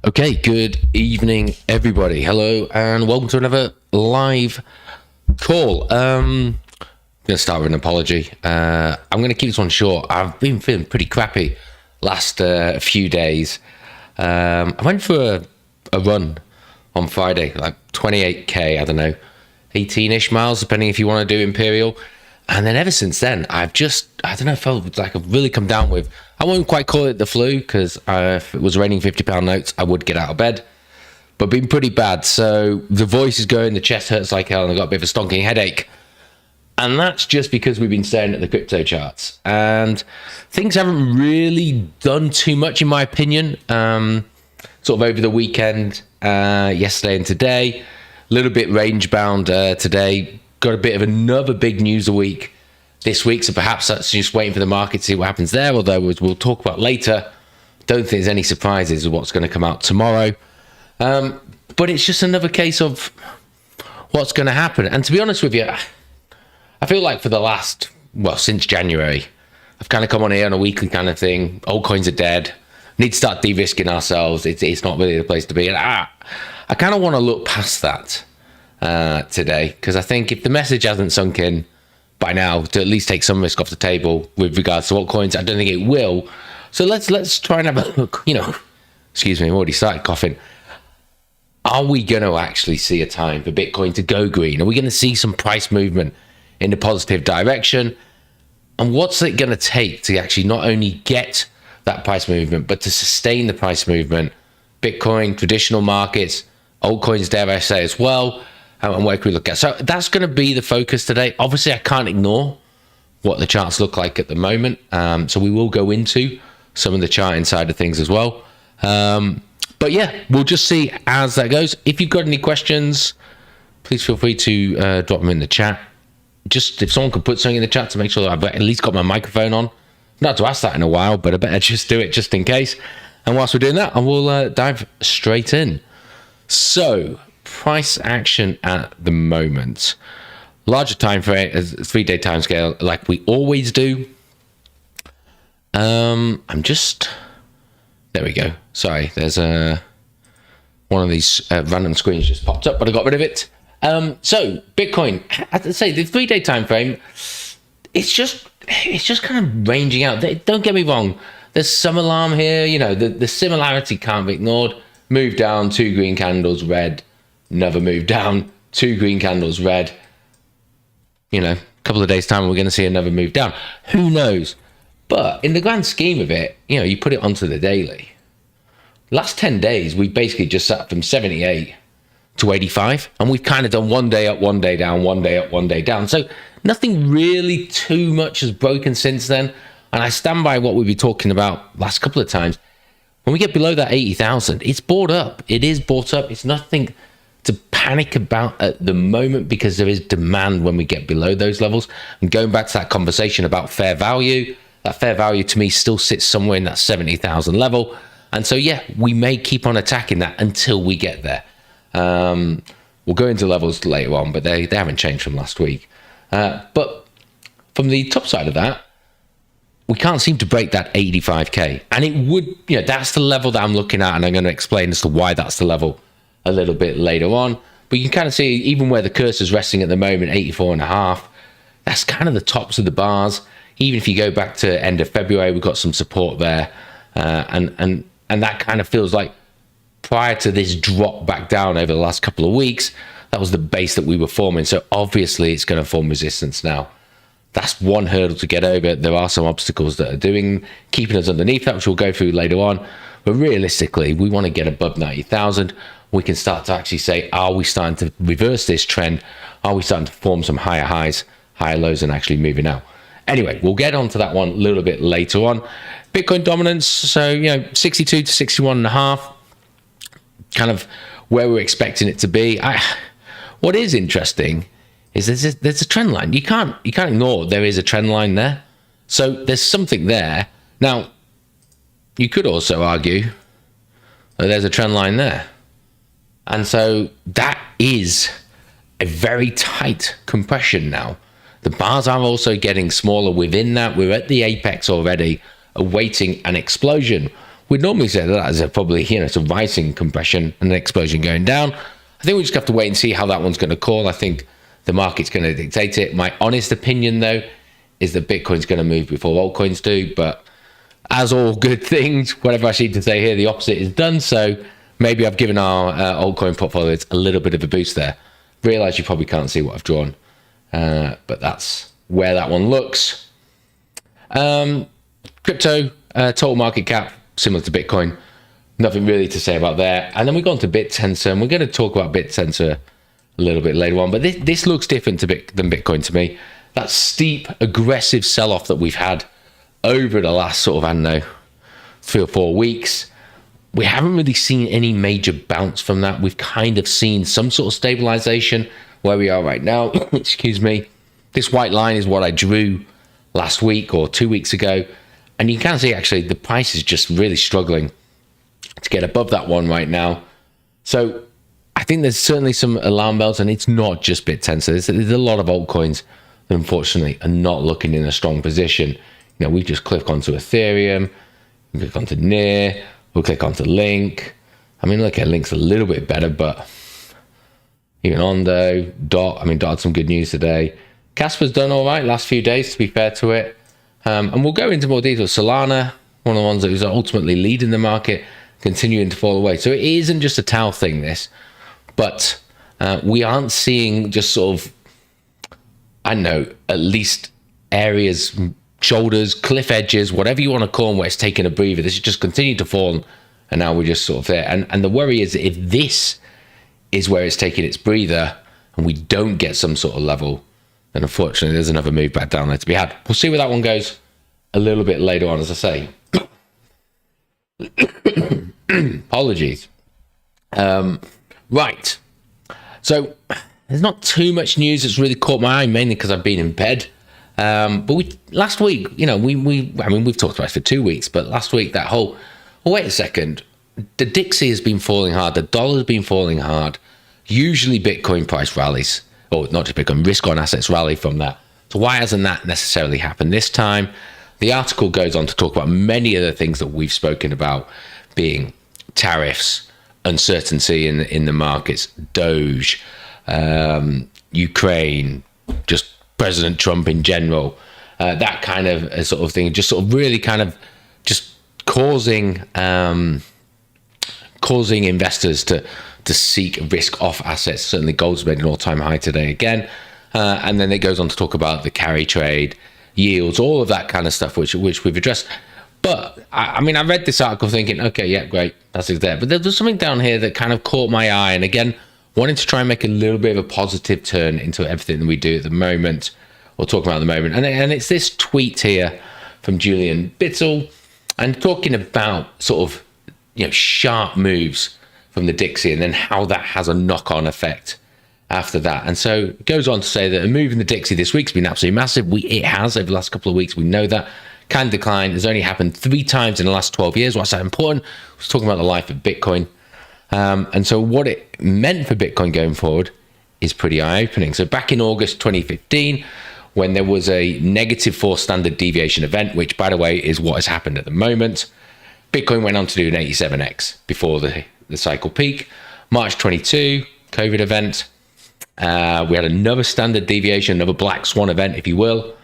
Okay, good evening, everybody. Hello, and welcome to another live call. I'm going to start with an apology. I'm going to keep this one short. I've been feeling pretty crappy last few days. I went for a run on Friday, like 28k, I don't know, 18-ish miles, depending if you want to do Imperial. And then ever since then, I don't know, felt like I've really come down with, I won't quite call it the flu, because if it was raining £50 notes, I would get out of bed. But been pretty bad. So the voice is going, the chest hurts like hell, and I've got a bit of a stonking headache. And that's just because we've been staring at the crypto charts. And things haven't really done too much, in my opinion. Sort of over the weekend, yesterday and today. A little bit range bound today. Got a bit of another big news a week this week, so perhaps that's just waiting for the market to see what happens there, although as we'll talk about later, don't think there's any surprises of what's going to come out tomorrow. But it's just another case of what's going to happen. And to be honest with you, I feel like for the last, since January, I've kind of come on here on a weekly kind of thing. Altcoins are dead. Need to start de-risking ourselves. It's not really the place to be. And I kind of want to look past that today, because I think if the message hasn't sunk in by now to at least take some risk off the table with regards to altcoins, I don't think it will. So let's try and have a look. Excuse me, I've already started coughing. Are we going to actually see a time for Bitcoin to go green? Are we going to see some price movement in the positive direction? And what's it going to take to actually not only get that price movement, but to sustain the price movement? Bitcoin, traditional markets, altcoins, dare I say, as well. And where can we look at? So that's going to be the focus today. Obviously, I can't ignore what the charts look like at the moment. So we will go into some of the charting side of things as well. But yeah, we'll just see as that goes. If you've got any questions, please feel free to drop them in the chat. Just if someone could put something in the chat to make sure that I've at least got my microphone on. Not to ask that in a while, but I better just do it just in case. And whilst we're doing that, I will dive straight in. So, price action at the moment. Larger time frame, 3-day time scale, like we always do. There we go. Sorry, there's one of these random screens just popped up, but I got rid of it. So Bitcoin, as I say, the 3-day time frame, it's just kind of ranging out. Don't get me wrong. There's some alarm here. The similarity can't be ignored. Move down, 2 green candles, red. Another move down, 2 green candles, red. A couple of days' time, we're going to see another move down. Who knows? But in the grand scheme of it, you put it onto the daily. Last 10 days, we basically just sat from 78 to 85. And we've kind of done one day up, one day down, one day up, one day down. So nothing really too much has broken since then. And I stand by what we've been talking about last couple of times. When we get below that 80,000, it's bought up. It is bought up. It's nothing to panic about at the moment, because there is demand when we get below those levels. And going back to that conversation about fair value, that fair value to me still sits somewhere in that 70,000 level. And so, yeah, we may keep on attacking that until we get there. We'll go into levels later on, but they haven't changed from last week. But from the top side of that, we can't seem to break that 85k. And it would, that's the level that I'm looking at. And I'm going to explain as to why that's the level a little bit later on. But you can kind of see, even where the cursor's resting at the moment, 84.5, that's kind of the tops of the bars. Even if you go back to end of February, we've got some support there. And that kind of feels like prior to this drop back down over the last couple of weeks, that was the base that we were forming. So obviously it's going to form resistance now. That's one hurdle to get over. There are some obstacles that are keeping us underneath that, which we'll go through later on. But realistically, we want to get above 90,000. We can start to actually say, are we starting to reverse this trend? Are we starting to form some higher highs, higher lows, and actually moving out? Anyway, we'll get onto that one a little bit later on. Bitcoin dominance, so 62 to 61.5, kind of where we're expecting it to be. What is interesting is there's a trend line. You can't ignore there is a trend line there. So there's something there. Now, you could also argue that there's a trend line there. And so that is a very tight compression now. The bars are also getting smaller within that. We're at the apex already, awaiting an explosion, we'd normally say that as a probably, it's a rising compression and an explosion going down. I think we just have to wait and see how that one's going to call. I think the market's going to dictate it. My honest opinion, though, is that Bitcoin's going to move before altcoins do. But as all good things, whatever I seem to say here, the opposite is done. So maybe I've given our altcoin portfolios a little bit of a boost there. Realize you probably can't see what I've drawn, but that's where that one looks. Crypto, total market cap, similar to Bitcoin. Nothing really to say about there. And then we go on to BitTensor, and we're going to talk about BitTensor a little bit later on. But this looks different than Bitcoin to me. That steep, aggressive sell-off that we've had over the last sort of, I don't know, 3 or 4 weeks, we haven't really seen any major bounce from that. We've kind of seen some sort of stabilization where we are right now. Excuse me. This white line is what I drew last week or 2 weeks ago. And you can see actually the price is just really struggling to get above that one right now. So I think there's certainly some alarm bells, and it's not just BitTensor. There's a lot of altcoins that unfortunately are not looking in a strong position. We just click onto Ethereum, we click onto NEAR, we'll click onto Link. I mean, look, Link's a little bit better, but even Ondo, Dot had some good news today. Casper's done all right last few days, to be fair to it. And we'll go into more detail. Solana, one of the ones that was ultimately leading the market, continuing to fall away. So it isn't just a towel thing, this, but we aren't seeing just sort of, I don't know, at least areas, shoulders, cliff edges, whatever you want to call them, where it's taking a breather. This has just continued to fall, and now we're just sort of there. And the worry is that if this is where it's taking its breather and we don't get some sort of level, then unfortunately there's another move back down there to be had. We'll see where that one goes a little bit later on, as I say. Apologies. Right. So there's not too much news that's really caught my eye, mainly because I've been in bed. But last week, we've talked about it for 2 weeks, but last week that whole, wait a second, the Dixie has been falling hard, the dollar's been falling hard. Usually Bitcoin price rallies, or not just Bitcoin, risk on assets rally from that. So why hasn't that necessarily happened this time? The article goes on to talk about many of the things that we've spoken about, being tariffs, uncertainty in the markets, Doge, Ukraine, just President Trump in general, that kind of sort of thing, just sort of really kind of just causing investors to seek risk off assets. Certainly gold's made an all-time high today again. And then it goes on to talk about the carry trade, yields, all of that kind of stuff, which we've addressed. But I read this article thinking, okay, yeah, great, that's it there. But there's something down here that kind of caught my eye. And again, wanting to try and make a little bit of a positive turn into everything that we do at the moment, or talk about at the moment. And it's this tweet here from Julian Bitzel, and talking about sort of, sharp moves from the Dixie, and then how that has a knock-on effect after that. And so it goes on to say that a move in the Dixie this week's been absolutely massive. It has over the last couple of weeks. We know that. Can decline. Has only happened 3 times in the last 12 years. What's that important? I was talking about the life of Bitcoin. And so what it meant for Bitcoin going forward is pretty eye-opening. So back in August 2015, when there was a -4 standard deviation event, which, by the way, is what has happened at the moment, Bitcoin went on to do an 87x before the cycle peak. March 22, COVID event. We had another standard deviation, another black swan event, if you will.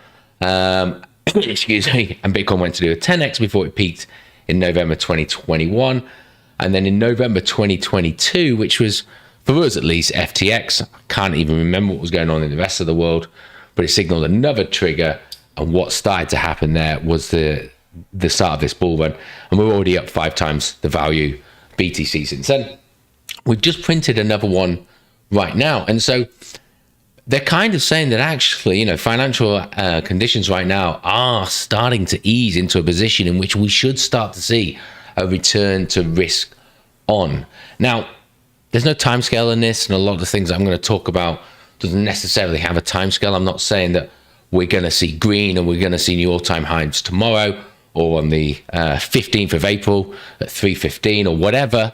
Excuse me. And Bitcoin went to do a 10x before it peaked in November 2021. And then in November 2022, which was, for us at least, FTX. I can't even remember what was going on in the rest of the world, but it signaled another trigger. And what started to happen there was the start of this bull run. And we're already up 5 times the value BTC since then. We've just printed another one right now. And so they're kind of saying that actually, financial conditions right now are starting to ease into a position in which we should start to see a return to risk on. Now, there's no timescale in this, and a lot of the things I'm going to talk about doesn't necessarily have a timescale. I'm not saying that we're going to see green and we're going to see new all-time highs tomorrow or on the 15th of April at 3:15 or whatever.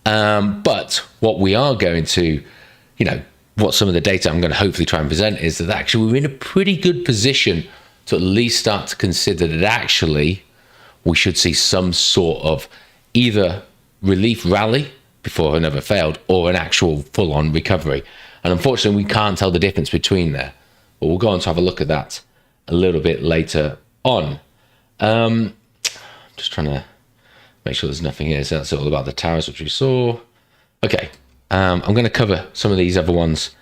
But what we are going to, what some of the data I'm going to hopefully try and present is that actually we're in a pretty good position to at least start to consider that actually we should see some sort of either relief rally before another failed or an actual full-on recovery. And unfortunately, we can't tell the difference between there. But we'll go on to have a look at that a little bit later on. Just trying to make sure there's nothing here. So that's all about the towers, which we saw. Okay, I'm going to cover some of these other ones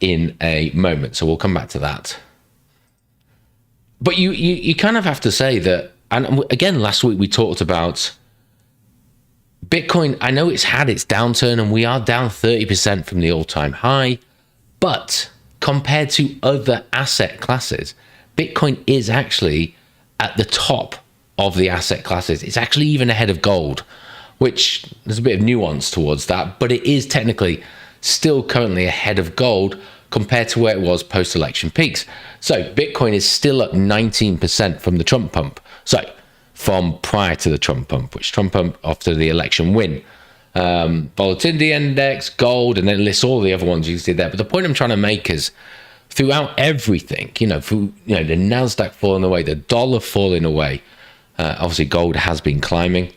in a moment. So we'll come back to that. But you kind of have to say that, and again, last week we talked about Bitcoin. I know it's had its downturn and we are down 30% from the all-time high, but compared to other asset classes, Bitcoin is actually at the top of the asset classes. It's actually even ahead of gold, which there's a bit of nuance towards that, but it is technically still currently ahead of gold compared to where it was post-election peaks. So Bitcoin is still up 19% from the Trump pump. So from prior to the Trump pump, which Trump pump after the election win. Volatility index, gold, and then lists all the other ones you see there. But the point I'm trying to make is throughout everything, the NASDAQ falling away, the dollar falling away, obviously gold has been climbing.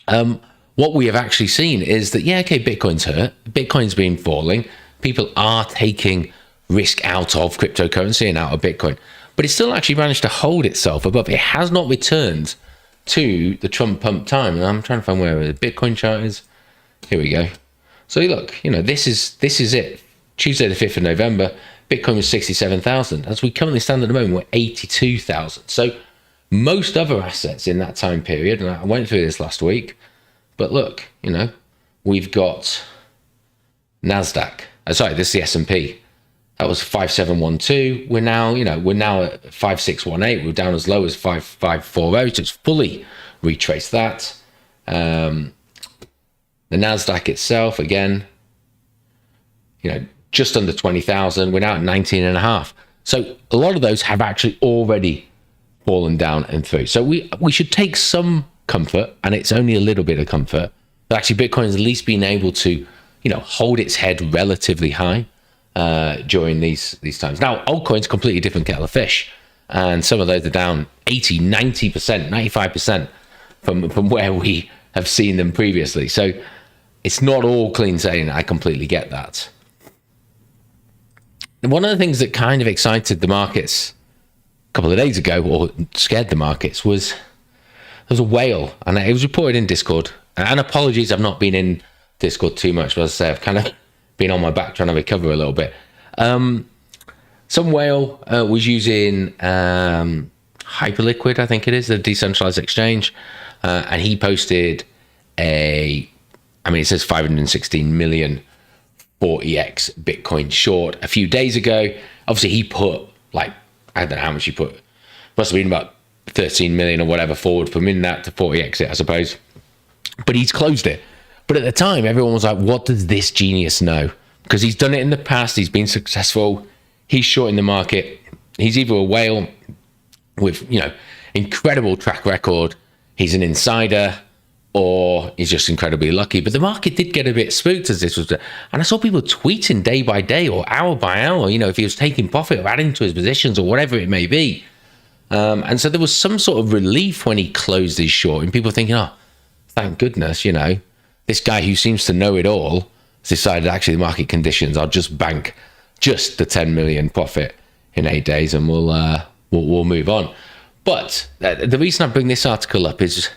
What we have actually seen is that, Bitcoin's hurt. Bitcoin's been falling. People are taking risk out of cryptocurrency and out of Bitcoin. But it's still actually managed to hold itself above. It has not returned to the Trump pump time. And I'm trying to find where the Bitcoin chart is. Here we go. So look, this is it. Tuesday the 5th of November, Bitcoin was 67,000. As we currently stand at the moment, we're 82,000. So most other assets in that time period, and I went through this last week, but look, we've got NASDAQ. This is the S&P. That was 5712. We're now at 5618. We're down as low as 5540. So it's fully retraced that. The NASDAQ itself, again, just under 20,000. We're now at 19.5. So a lot of those have actually already fallen down and through. So we should take some comfort, and it's only a little bit of comfort, that actually Bitcoin has at least been able to, hold its head relatively high during these times. Now, altcoin's completely different kettle of fish, and some of those are down 80, 90%, 95% from where we have seen them previously. So it's not all clean sailing. I completely get that. And one of the things that kind of excited the markets a couple of days ago, or scared the markets, was there was a whale, and it was reported in Discord. And apologies, I've not been in Discord too much, but as I say, I've kind of been on my back trying to recover a little bit. Some whale was using Hyperliquid, I think it is, the decentralized exchange, and he posted it says 516 million 40x Bitcoin short a few days ago. Obviously, he put, I don't know how much he put, must have been about 13 million or whatever forward from in that to 40x it, I suppose. But he's closed it. But at the time, everyone was like, what does this genius know? Because he's done it in the past. He's been successful. He's shorting the market. He's either a whale with, incredible track record. He's an insider, or he's just incredibly lucky. But the market did get a bit spooked as this was, and I saw people tweeting day by day or hour by hour, if he was taking profit or adding to his positions or whatever it may be. And so there was some sort of relief when he closed his short, and people thinking, oh, thank goodness, this guy who seems to know it all has decided actually the market conditions, I'll just bank just the 10 million profit in 8 days and we'll move on. But the reason I bring this article up is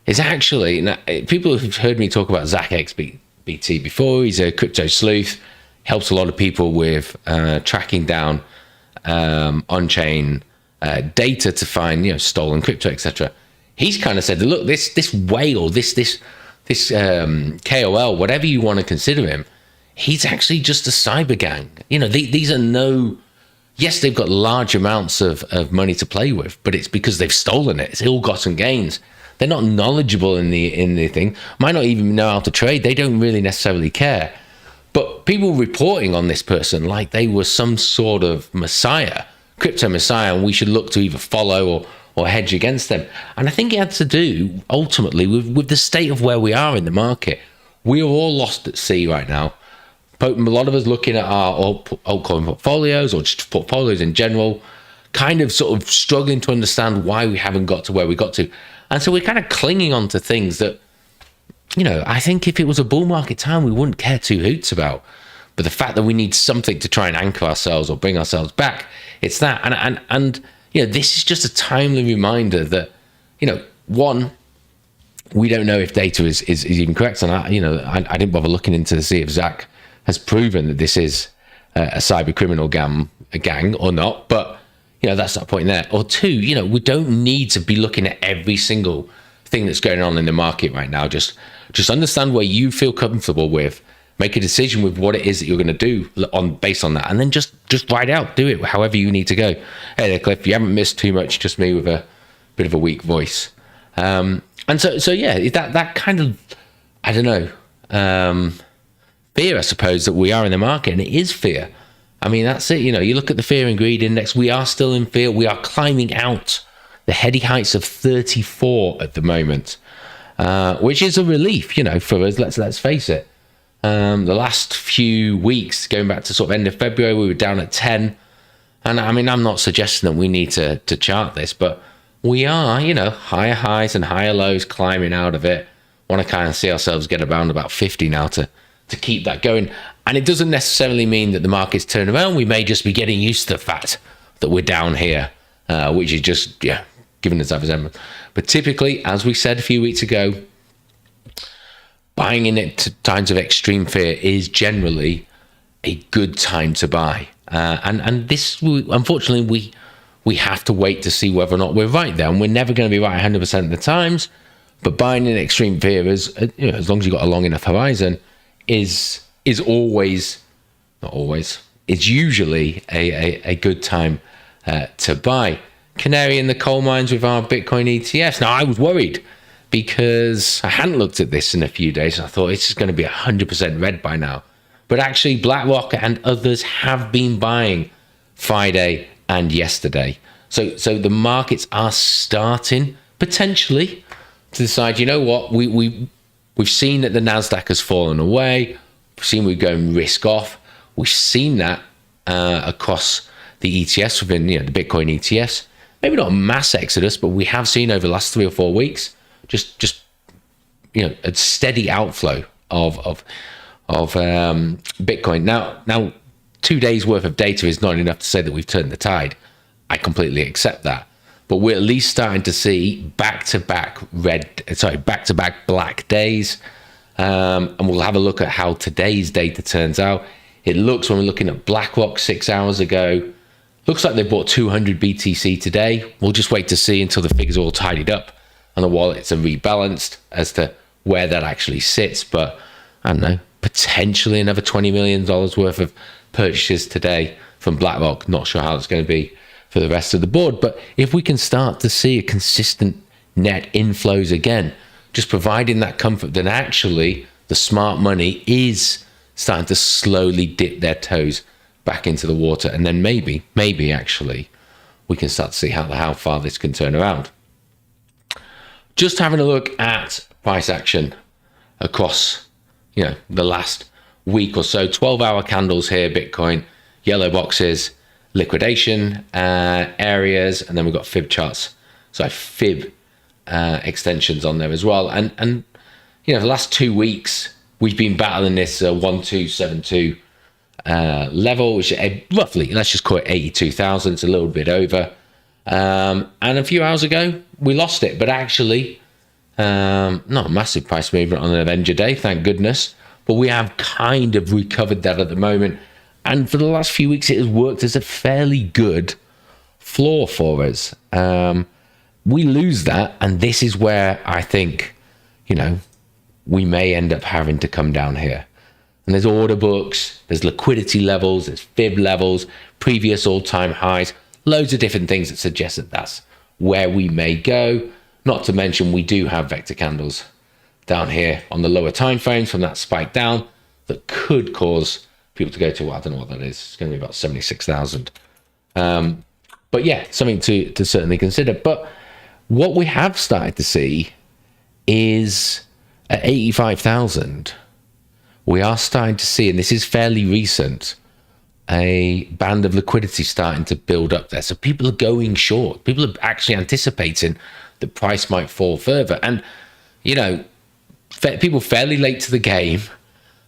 actually, people have heard me talk about Zach XBT before. He's a crypto sleuth, helps a lot of people with tracking down on-chain data to find stolen crypto, etc. He's kind of said, look, this whale, this KOL, whatever you want to consider him, he's actually just a cyber gang. These are yes, they've got large amounts of money to play with, but it's because they've stolen it. It's ill-gotten gains. They're not knowledgeable in the thing, might not even know how to trade. They don't really necessarily care. But people reporting on this person like they were some sort of messiah, crypto messiah, and we should look to either follow or hedge against them. And I think it had to do ultimately with the state of where we are in the market. We are all lost at sea right now. A lot of us looking at our altcoin portfolios or just portfolios in general, kind of sort of struggling to understand why we haven't got to where we got to. And so we're kind of clinging on to things that, I think if it was a bull market time, we wouldn't care two hoots about. But the fact that we need something to try and anchor ourselves or bring ourselves back, it's that. And this is just a timely reminder that, one, we don't know if data is even correct. And I didn't bother looking into to see if Zach has proven that this is a cyber criminal gang or not. But, that's not the point there. Or two, we don't need to be looking at every single thing that's going on in the market right now. Just understand where you feel comfortable with, make a decision with what it is that you're going to do based on that, and then just ride out, do it however you need to go. Hey there, Cliff, you haven't missed too much, just me with a bit of a weak voice. And so yeah, that kind of, I don't know, fear, I suppose, that we are in the market, and it is fear. I mean, that's it. You look at the fear and greed index, we are still in fear. We are climbing out the heady heights of 34 at the moment, which is a relief, for us. Let's face it. The last few weeks, going back to sort of end of February, we were down at 10. And I mean, I'm not suggesting that we need to chart this, but we are, higher highs and higher lows, climbing out of it. Want to kind of see ourselves get around about 50 now to keep that going. And it doesn't necessarily mean that the market's turned around. We may just be getting used to the fact that we're down here, which is just, giving us that resentment. But typically, as we said a few weeks ago, buying in at times of extreme fear is generally a good time to buy. And this, unfortunately, we have to wait to see whether or not we're right there. And we're never going to be right 100% of the times. But buying in extreme fear is, as long as you've got a long enough horizon, is always, not always, it's usually a good time to buy. Canary in the coal mines with our Bitcoin ETFs. Now, I was worried because I hadn't looked at this in a few days, and I thought it's going to be 100% red by now. But actually, BlackRock and others have been buying Friday and yesterday. So the markets are starting potentially to decide, you know what, we've seen that the NASDAQ has fallen away. We've seen we're going risk off. We've seen that across the ETFs within the Bitcoin ETFs. Maybe not a mass exodus, but we have seen over the last 3 or 4 weeks just a steady outflow of Bitcoin. Now 2 days worth of data is not enough to say that we've turned the tide. I completely accept that, but we're at least starting to see back-to-back black days, and we'll have a look at how today's data turns out. It looks, when we're looking at BlackRock 6 hours ago, looks like they bought 200 BTC today. We'll just wait to see until the figures are all tidied up and the wallets are rebalanced as to where that actually sits. But I don't know, potentially another $20 million worth of purchases today from BlackRock. Not sure how it's going to be for the rest of the board. But if we can start to see a consistent net inflows again, just providing that comfort that actually the smart money is starting to slowly dip their toes back into the water, and then maybe actually we can start to see how far this can turn around. Just having a look at price action across the last week or so. 12-hour candles here, Bitcoin, yellow boxes, liquidation areas, and then we've got fib charts, so fib extensions on there as well. And the last 2 weeks we've been battling this 1272 level, which is roughly, let's just call it 82,000. It's a little bit over. And a few hours ago, we lost it. But actually, not a massive price movement on an Avenger day, thank goodness. But we have kind of recovered that at the moment. And for the last few weeks, it has worked as a fairly good floor for us. We lose that, and this is where I think, we may end up having to come down here. And there's order books, there's liquidity levels, there's fib levels, previous all-time highs, loads of different things that suggest that that's where we may go. Not to mention, we do have vector candles down here on the lower time frames from that spike down that could cause people to go to, I don't know what that is. It's going to be about 76,000. But yeah, something to certainly consider. But what we have started to see is at 85,000, we are starting to see, and this is fairly recent, a band of liquidity starting to build up there. So people are going short. People are actually anticipating the price might fall further. And, you know, people fairly late to the game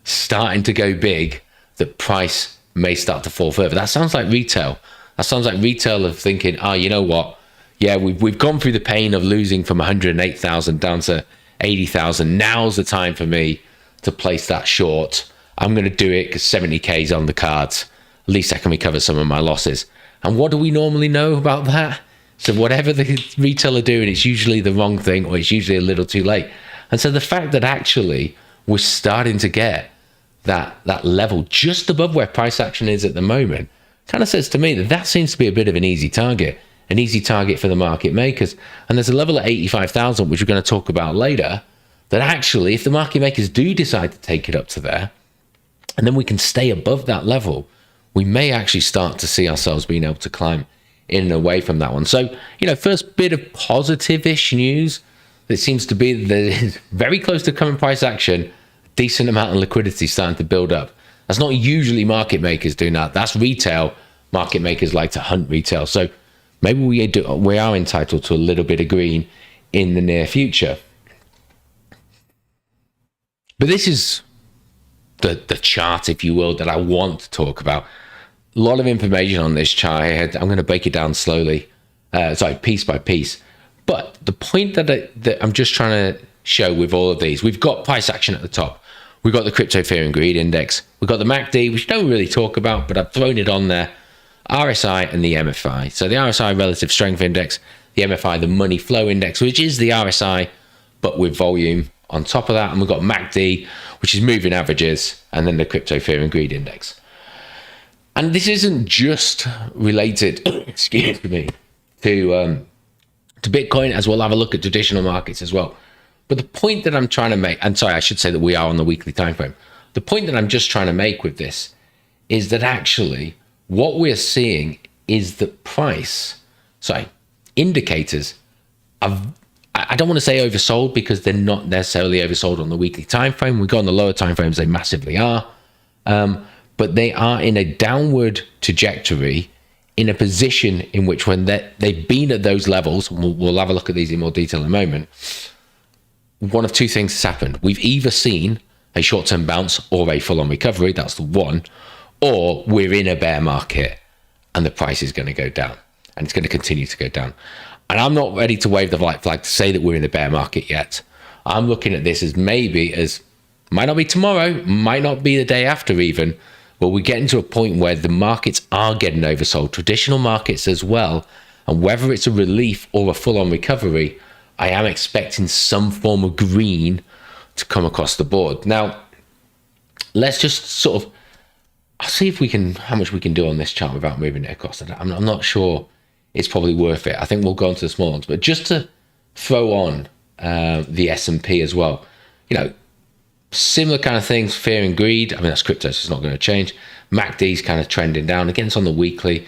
starting to go big, the price may start to fall further. That sounds like retail. That sounds like retail of thinking, oh, you know what? Yeah, we've gone through the pain of losing from 108,000 down to 80,000. Now's the time for me to place that short. I'm going to do it because 70K is on the cards. At least I can recover some of my losses. And what do we normally know about that? So whatever the retailer doing, it's usually the wrong thing, or it's usually a little too late. And so the fact that actually we're starting to get that level just above where price action is at the moment kind of says to me that seems to be a bit of an easy target for the market makers. And there's a level at 85,000, which we're going to talk about later, that actually if the market makers do decide to take it up to there, and then we can stay above that level, we may actually start to see ourselves being able to climb in and away from that one. So, you know, first bit of positive-ish news, it seems to be that it's very close to current price action, decent amount of liquidity starting to build up. That's not usually market makers doing that. That's retail. Market makers like to hunt retail. So maybe we are entitled to a little bit of green in the near future. But this is the chart, if you will, that I want to talk about. A lot of information on this chart. I'm going to break it down slowly, piece by piece. But the point that I'm just trying to show with all of these, we've got price action at the top. We've got the crypto fear and greed index. We've got the MACD, which I don't really talk about, but I've thrown it on there. RSI and the MFI. So the RSI relative strength index, the MFI, the money flow index, which is the RSI, but with volume on top of that. And we've got MACD, which is moving averages, and then the crypto fear and greed index. And this isn't just related, excuse me, to Bitcoin, as we'll have a look at traditional markets as well. But the point that I'm trying to make, and sorry, I should say that we are on the weekly time frame. The point that I'm just trying to make with this is that actually what we're seeing is that indicators I don't want to say oversold, because they're not necessarily oversold on the weekly time frame. We go on the lower time frames, they massively are. But they are in a downward trajectory, in a position in which when they've been at those levels, we'll have a look at these in more detail in a moment, one of two things has happened. We've either seen a short-term bounce or a full-on recovery, that's the one, or we're in a bear market and the price is going to go down, and it's going to continue to go down. And I'm not ready to wave the white flag to say that we're in the bear market yet. I'm looking at this as might not be tomorrow, might not be the day after even, but we're getting to a point where the markets are getting oversold, traditional markets as well. And whether it's a relief or a full-on recovery, I am expecting some form of green to come across the board. Now, let's just I'll see how much we can do on this chart without moving it across. I'm not sure it's probably worth it. I think we'll go on to the small ones, but just to throw on the S&P as well, you know, similar kind of things, fear and greed. I mean, that's crypto, so it's not going to change. MACD's kind of trending down. Again, it's on the weekly.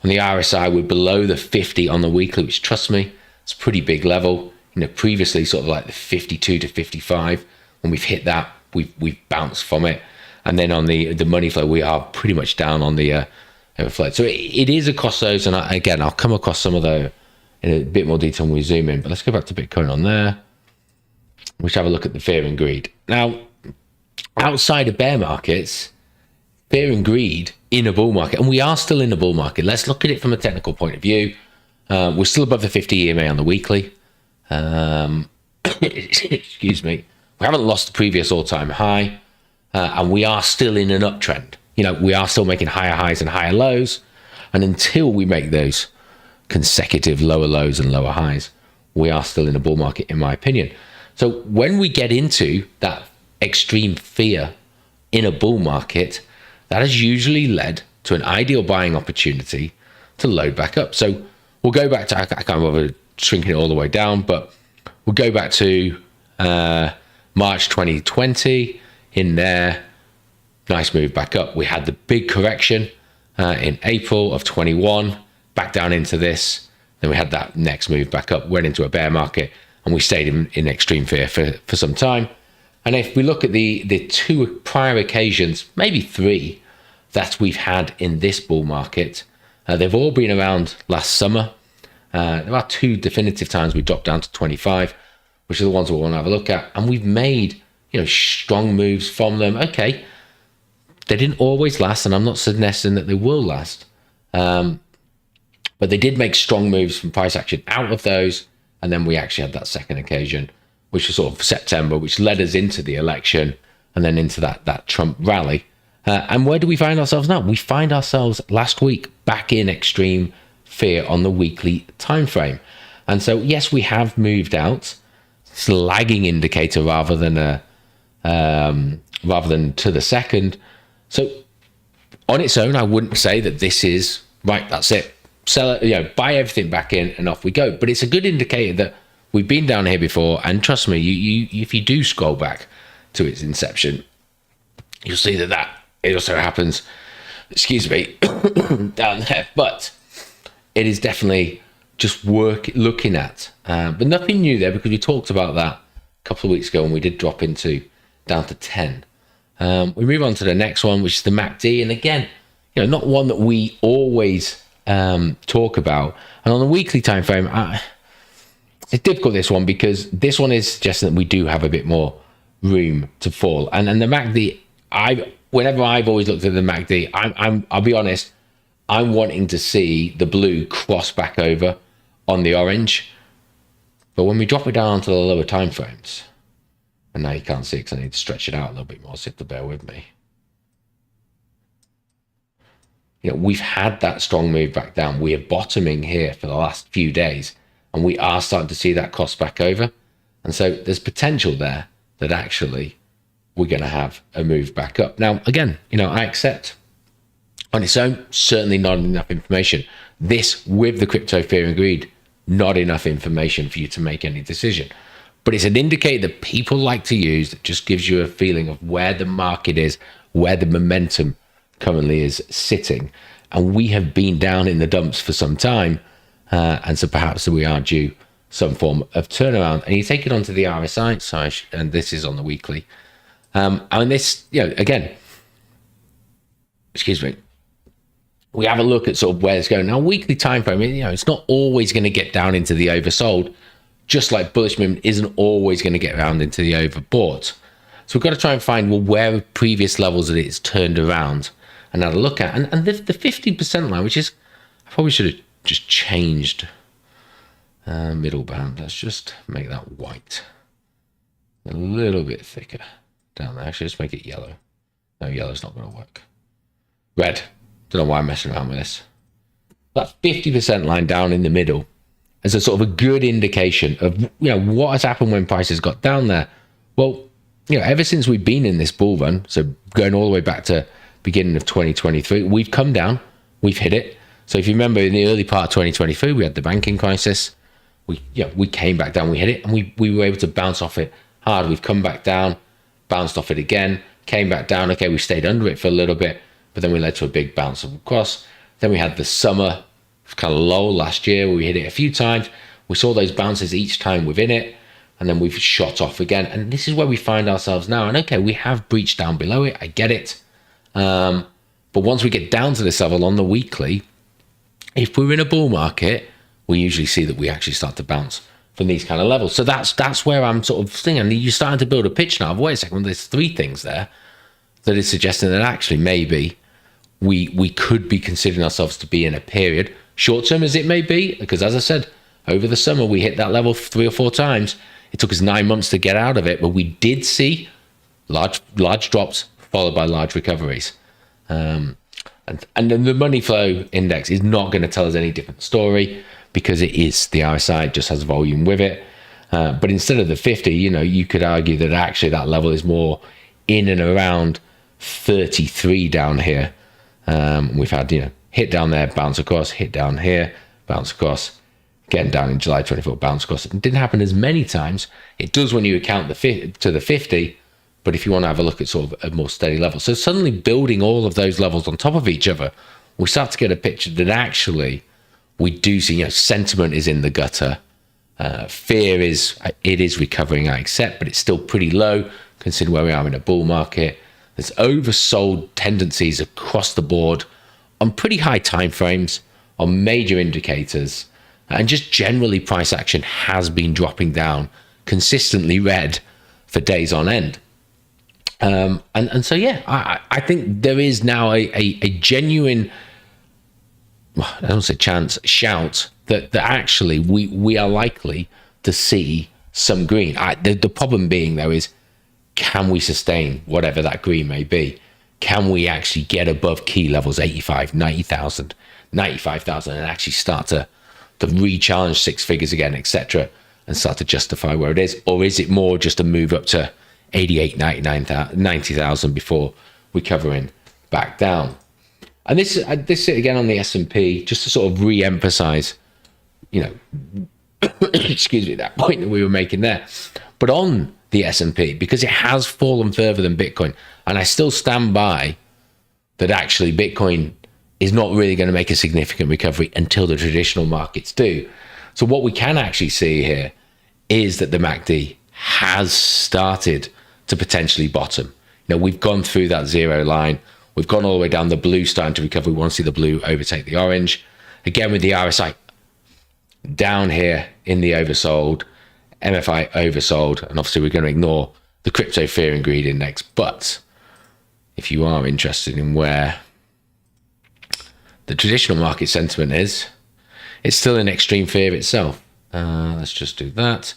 On the RSI, we're below the 50 on the weekly, which, trust me, it's a pretty big level. You know, previously sort of like the 52 to 55. When we've hit that, we've bounced from it. And then on the money flow, we are pretty much down on the flow. So it is across those. And I'll come across some of those in a bit more detail when we zoom in. But let's go back to Bitcoin on there. We should have a look at the fear and greed. Now, outside of bear markets, fear and greed in a bull market, and we are still in a bull market. Let's look at it from a technical point of view. We're still above the 50 EMA on the weekly. Excuse me. We haven't lost the previous all-time high, and we are still in an uptrend. You know, we are still making higher highs and higher lows, and until we make those consecutive lower lows and lower highs, we are still in a bull market, in my opinion. So when we get into that extreme fear in a bull market, that has usually led to an ideal buying opportunity to load back up. So we'll go back to, I can't remember shrinking it all the way down, but we'll go back to March 2020 in there. Nice move back up. We had the big correction in April of 21, back down into this. Then we had that next move back up, went into a bear market, and we stayed in extreme fear for some time. And if we look at the two prior occasions, maybe three, that we've had in this bull market, they've all been around last summer. There are two definitive times we dropped down to 25, which are the ones we want to have a look at. And we've made, strong moves from them. Okay, they didn't always last, and I'm not suggesting that they will last. But they did make strong moves from price action out of those. And then we actually had that second occasion, which was sort of September, which led us into the election and then into that Trump rally. And where do we find ourselves now? We find ourselves last week back in extreme fear on the weekly time frame. And so, yes, we have moved out. It's a lagging indicator rather than to the second. So on its own, I wouldn't say that this is right. That's it. Sell it, buy everything back in and off we go. But it's a good indicator that we've been down here before. And trust me, you if you do scroll back to its inception, you'll see that it also happens, down there. But it is definitely just looking at. But nothing new there, because we talked about that a couple of weeks ago when we did drop down to 10. We move on to the next one, which is the MACD. And again, not one that we always talk about. And on the weekly time frame, it's difficult, this one, because this one is suggesting that we do have a bit more room to fall. And the MACD, whenever I've always looked at the MACD, I'll be honest, I'm wanting to see the blue cross back over on the orange. But when we drop it down to the lower time frames, and now you can't see it because I need to stretch it out a little bit more, so you have to bear with me. We've had that strong move back down. We are bottoming here for the last few days, and we are starting to see that cross back over. And so there's potential there that actually we're going to have a move back up. Now, again, I accept on its own, certainly not enough information. This, with the crypto fear and greed, not enough information for you to make any decision. But it's an indicator that people like to use that just gives you a feeling of where the market is, where the momentum currently is sitting. And we have been down in the dumps for some time. And so perhaps we are due some form of turnaround. And you take it onto the RSI, and this is on the weekly. And this, again, we have a look at sort of where it's going. Now, weekly time frame, it's not always going to get down into the oversold, just like bullish movement isn't always going to get around into the overbought. So we've got to try and find, where are previous levels that it's turned around and have a look at. And the 50% line, which is, I probably should have just changed middle band. Let's just make that white. A little bit thicker down there. Actually, let's make it yellow. No, yellow's not going to work. Red. Don't know why I'm messing around with this. That 50% line down in the middle is a sort of a good indication of, what has happened when prices got down there. Well, ever since we've been in this bull run, so going all the way back to beginning of 2023, we've come down, we've hit it. So if you remember, in the early part of 2023, we had the banking crisis. We came back down, we hit it, and we were able to bounce off it hard. We've come back down, bounced off it again, came back down. Okay, we stayed under it for a little bit, but then we led to a big bounce across. Then we had the summer kind of low last year where we hit it a few times. We saw those bounces each time within it, and then we've shot off again. And this is where we find ourselves now. And okay, we have breached down below it. I get it. But once we get down to this level on the weekly, if we're in a bull market, we usually see that we actually start to bounce from these kind of levels. So that's where I'm sort of thinking. You're starting to build a pitch now. Wait a second, there's three things there that is suggesting that actually maybe we could be considering ourselves to be in a period, short term as it may be, because as I said, over the summer we hit that level 3 or 4 times. It took us 9 months to get out of it, but we did see large drops followed by large recoveries. And then the money flow index is not going to tell us any different story, because it is the RSI, it just has volume with it. But instead of the 50, you could argue that actually that level is more in and around 33 down here. We've had, hit down there, bounce across, hit down here, bounce across, again down in July 24, bounce across. It didn't happen as many times. It does when you account to the 50, but if you want to have a look at sort of a more steady level. So suddenly building all of those levels on top of each other, we start to get a picture that actually we do see, sentiment is in the gutter. Fear is recovering, I accept, but it's still pretty low considering where we are in a bull market. There's oversold tendencies across the board on pretty high time frames, on major indicators. And just generally price action has been dropping down consistently red for days on end. And so, yeah, I think there is now a genuine, I don't say shout that actually we are likely to see some green. The problem being, though, is can we sustain whatever that green may be? Can we actually get above key levels, 85, 90,000, 95,000, and actually start to re-challenge six figures again, etc., and start to justify where it is? Or is it more just a move up to 88, 99,000, 90,000 before recovering back down? And this again on the S&P, just to sort of re-emphasize, excuse me, that point that we were making there. But on the S&P, because it has fallen further than Bitcoin, and I still stand by that actually Bitcoin is not really going to make a significant recovery until the traditional markets do. So what we can actually see here is that the MACD has started to potentially bottom. We've gone through that zero line. We've gone all the way down. The blue starting to recover. We want to see the blue overtake the orange. Again, with the RSI down here in the oversold, MFI oversold, and obviously we're going to ignore the crypto fear and greed index. But if you are interested in where the traditional market sentiment is, it's still in extreme fear itself. Let's just do that.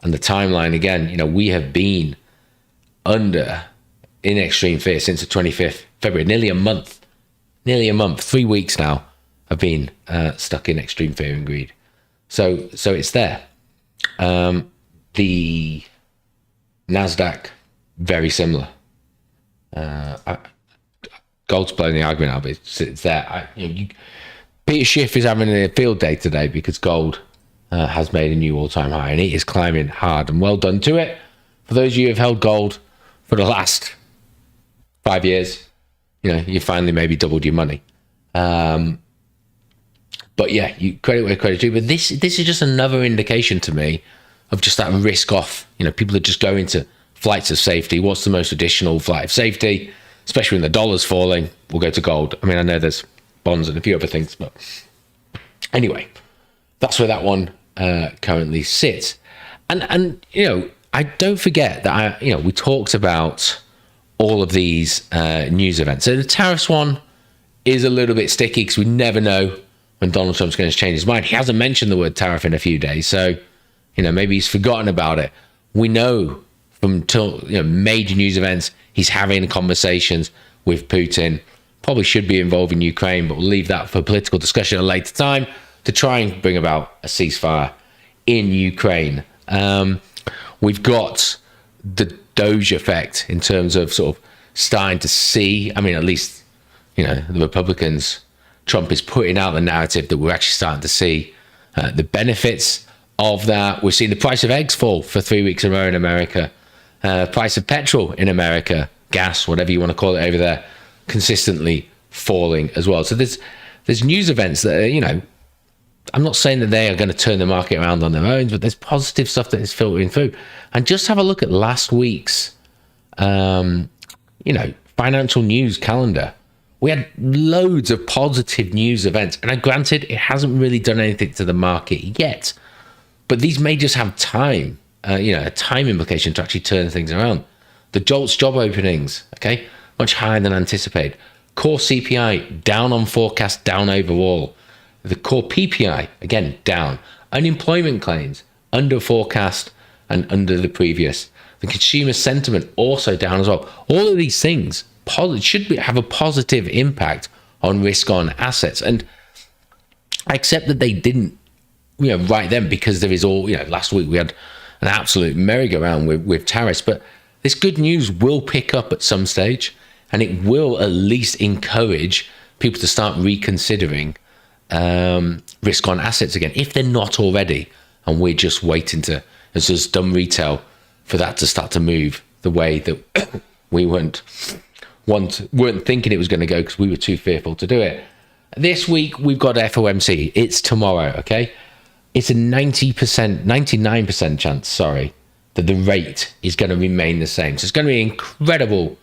And the timeline again, we have been in extreme fear since the 25th February, nearly a month, 3 weeks now have been stuck in extreme fear and greed. So it's there. The NASDAQ, very similar. Gold's playing the argument out, but it's there. Peter Schiff is having a field day today because gold has made a new all-time high, and it is climbing hard, and well done to it. For those of you who have held gold for the last 5 years, you finally maybe doubled your money. But yeah, you credit where credit's due. But this is just another indication to me of just that risk off. People are just going to flights of safety. What's the most traditional flight of safety? Especially when the dollar's falling, we'll go to gold. I mean, I know there's bonds and a few other things, but anyway, that's where that one currently sits. And I don't forget that we talked about all of these news events. So the tariffs one is a little bit sticky because we never know when Donald Trump's going to change his mind. He hasn't mentioned the word tariff in a few days, so maybe he's forgotten about it. We know from major news events he's having conversations with Putin. Probably should be involving Ukraine, but we'll leave that for political discussion at a later time to try and bring about a ceasefire in Ukraine. We've got the Doge effect in terms of sort of starting to see, at least, the Republicans, Trump is putting out the narrative that we're actually starting to see the benefits of that. We're seeing the price of eggs fall for 3 weeks in a row in America. Price of petrol in America, gas, whatever you want to call it over there, consistently falling as well. So there's news events that are, I'm not saying that they are going to turn the market around on their own, but there's positive stuff that is filtering through. And just have a look at last week's, financial news calendar. We had loads of positive news events. And granted, it hasn't really done anything to the market yet, but these may just have time, a time implication to actually turn things around. The JOLTS job openings, okay, much higher than anticipated. Core CPI, down on forecast, down overall. The core PPI, again, down. Unemployment claims, under forecast and under the previous. The consumer sentiment, also down as well. All of these things should have a positive impact on risk on assets. And I accept that they didn't, right then, because there is all, last week we had an absolute merry-go-round with tariffs, but this good news will pick up at some stage, and it will at least encourage people to start reconsidering risk on assets again, if they're not already. And we're just waiting as just dumb retail, for that to start to move the way that we weren't thinking it was going to go because we were too fearful to do it. This week, we've got FOMC. It's tomorrow, okay? It's a 99% chance, that the rate is going to remain the same. So it's going to be incredible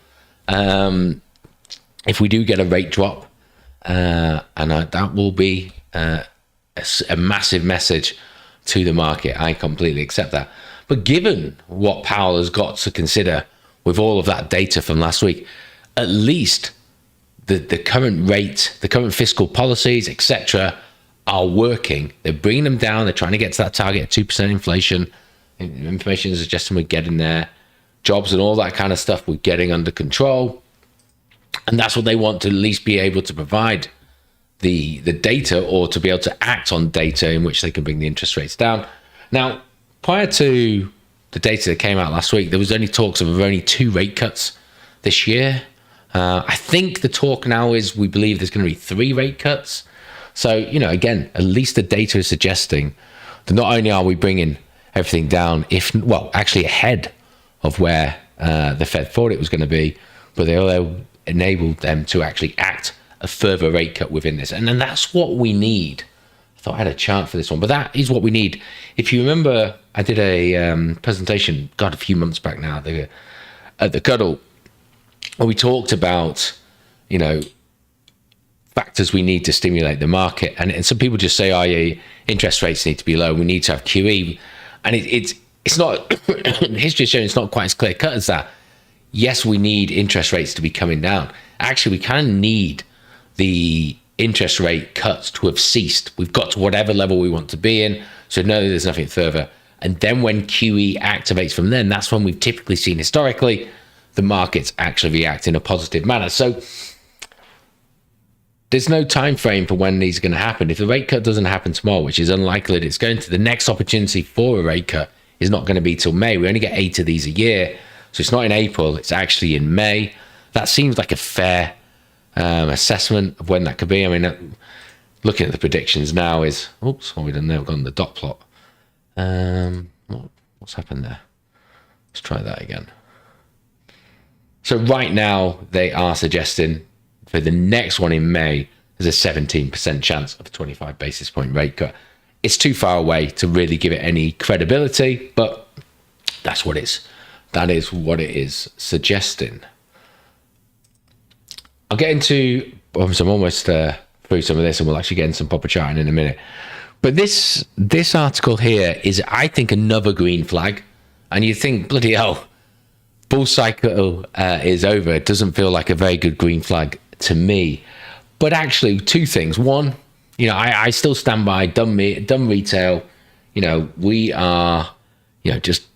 if we do get a rate drop. And that will be a massive message to the market. I completely accept that. But given what Powell has got to consider with all of that data from last week, at least the current rate, the current fiscal policies, etc., are working. They're bringing them down. They're trying to get to that target of 2% inflation. Information is suggesting we're getting there. Jobs and all that kind of stuff we're getting under control. And that's what they want, to at least be able to provide the data, or to be able to act on data in which they can bring the interest rates down. Now, prior to the data that came out last week, there was only talks of only 2 rate cuts this year. I think the talk now is we believe there's going to be 3 rate cuts. So, again, at least the data is suggesting that not only are we bringing everything down, actually ahead of where the Fed thought it was going to be, but they'll enable them to actually act a further rate cut within this. And then that's what we need. I thought I had a chart for this one, but that is what we need. If you remember, I did a presentation, a few months back now, at the Cuddle, where we talked about, factors we need to stimulate the market. And some people just say, oh, yeah, interest rates need to be low. We need to have QE. And it's not, history is showing it's not quite as clear cut as that. Yes, we need interest rates to be coming down. Actually, we kind of need the interest rate cuts to have ceased. We've got to whatever level we want to be in. So no, there's nothing further. And then when QE activates from then, that's when we've typically seen historically the markets actually react in a positive manner. So there's no time frame for when these are going to happen. If the rate cut doesn't happen tomorrow, which is unlikely that it's going to, the next opportunity for a rate cut is not going to be till May. We only get 8 of these a year. So it's not in April, it's actually in May. That seems like a fair assessment of when that could be. I mean, looking at the predictions now is, oops, what have we done there? We've gone the dot plot. What's happened there? Let's try that again. So right now, they are suggesting for the next one in May, there's a 17% chance of a 25 basis point rate cut. It's too far away to really give it any credibility, but that is what it is suggesting. I'll get into, I'm almost through some of this, and we'll actually get into some proper charting in a minute. But this article here is, I think, another green flag. And you think, bloody hell, bull cycle is over. It doesn't feel like a very good green flag to me. But actually, 2 things. One, I still stand by dumb retail. We are, just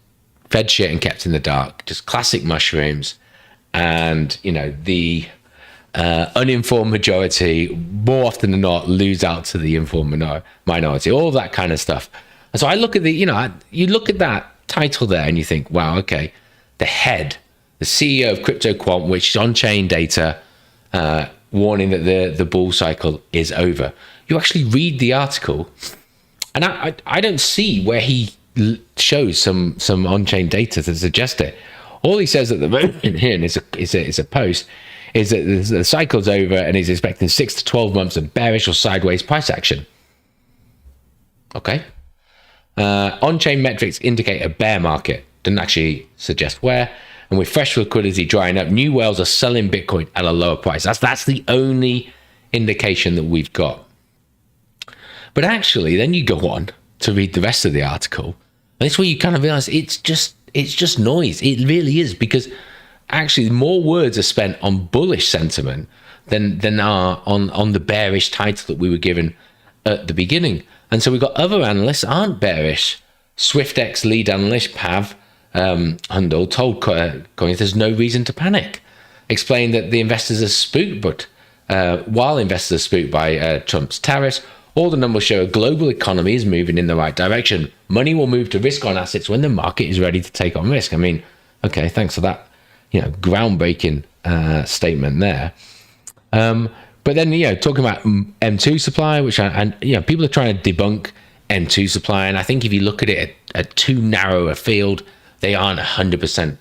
fed shit and kept in the dark. Just classic mushrooms. And, the uninformed majority, more often than not, lose out to the informed minority. All of that kind of stuff. And so I look at you look at that title there and you think, wow, okay, the CEO of Crypto Quant, which is on-chain data, warning that the bull cycle is over. You actually read the article, and I don't see where he shows some on-chain data to suggest it. All he says at the moment here, and it's a post, is that the cycle's over and he's expecting 6 to 12 months of bearish or sideways price action. Okay. On-chain metrics indicate a bear market. Doesn't actually suggest where. And with fresh liquidity drying up, new whales are selling Bitcoin at a lower price. That's the only indication that we've got. But actually, then you go on to read the rest of the article, and it's where you kind of realize it's just noise. It really is, because actually more words are spent on bullish sentiment than are on the bearish title that we were given at the beginning. And so we've got other analysts aren't bearish. SwiftX lead analyst Pav Hundal told Coins there's no reason to panic, explained that the investors are spooked, but while investors are spooked by Trump's tariffs, all the numbers show a global economy is moving in the right direction. Money will move to risk on assets when the market is ready to take on risk. I mean, okay, thanks for that, groundbreaking statement there. But then, talking about M2 supply, which people are trying to debunk M2 supply, and I think if you look at it at too narrow a field, they aren't 100%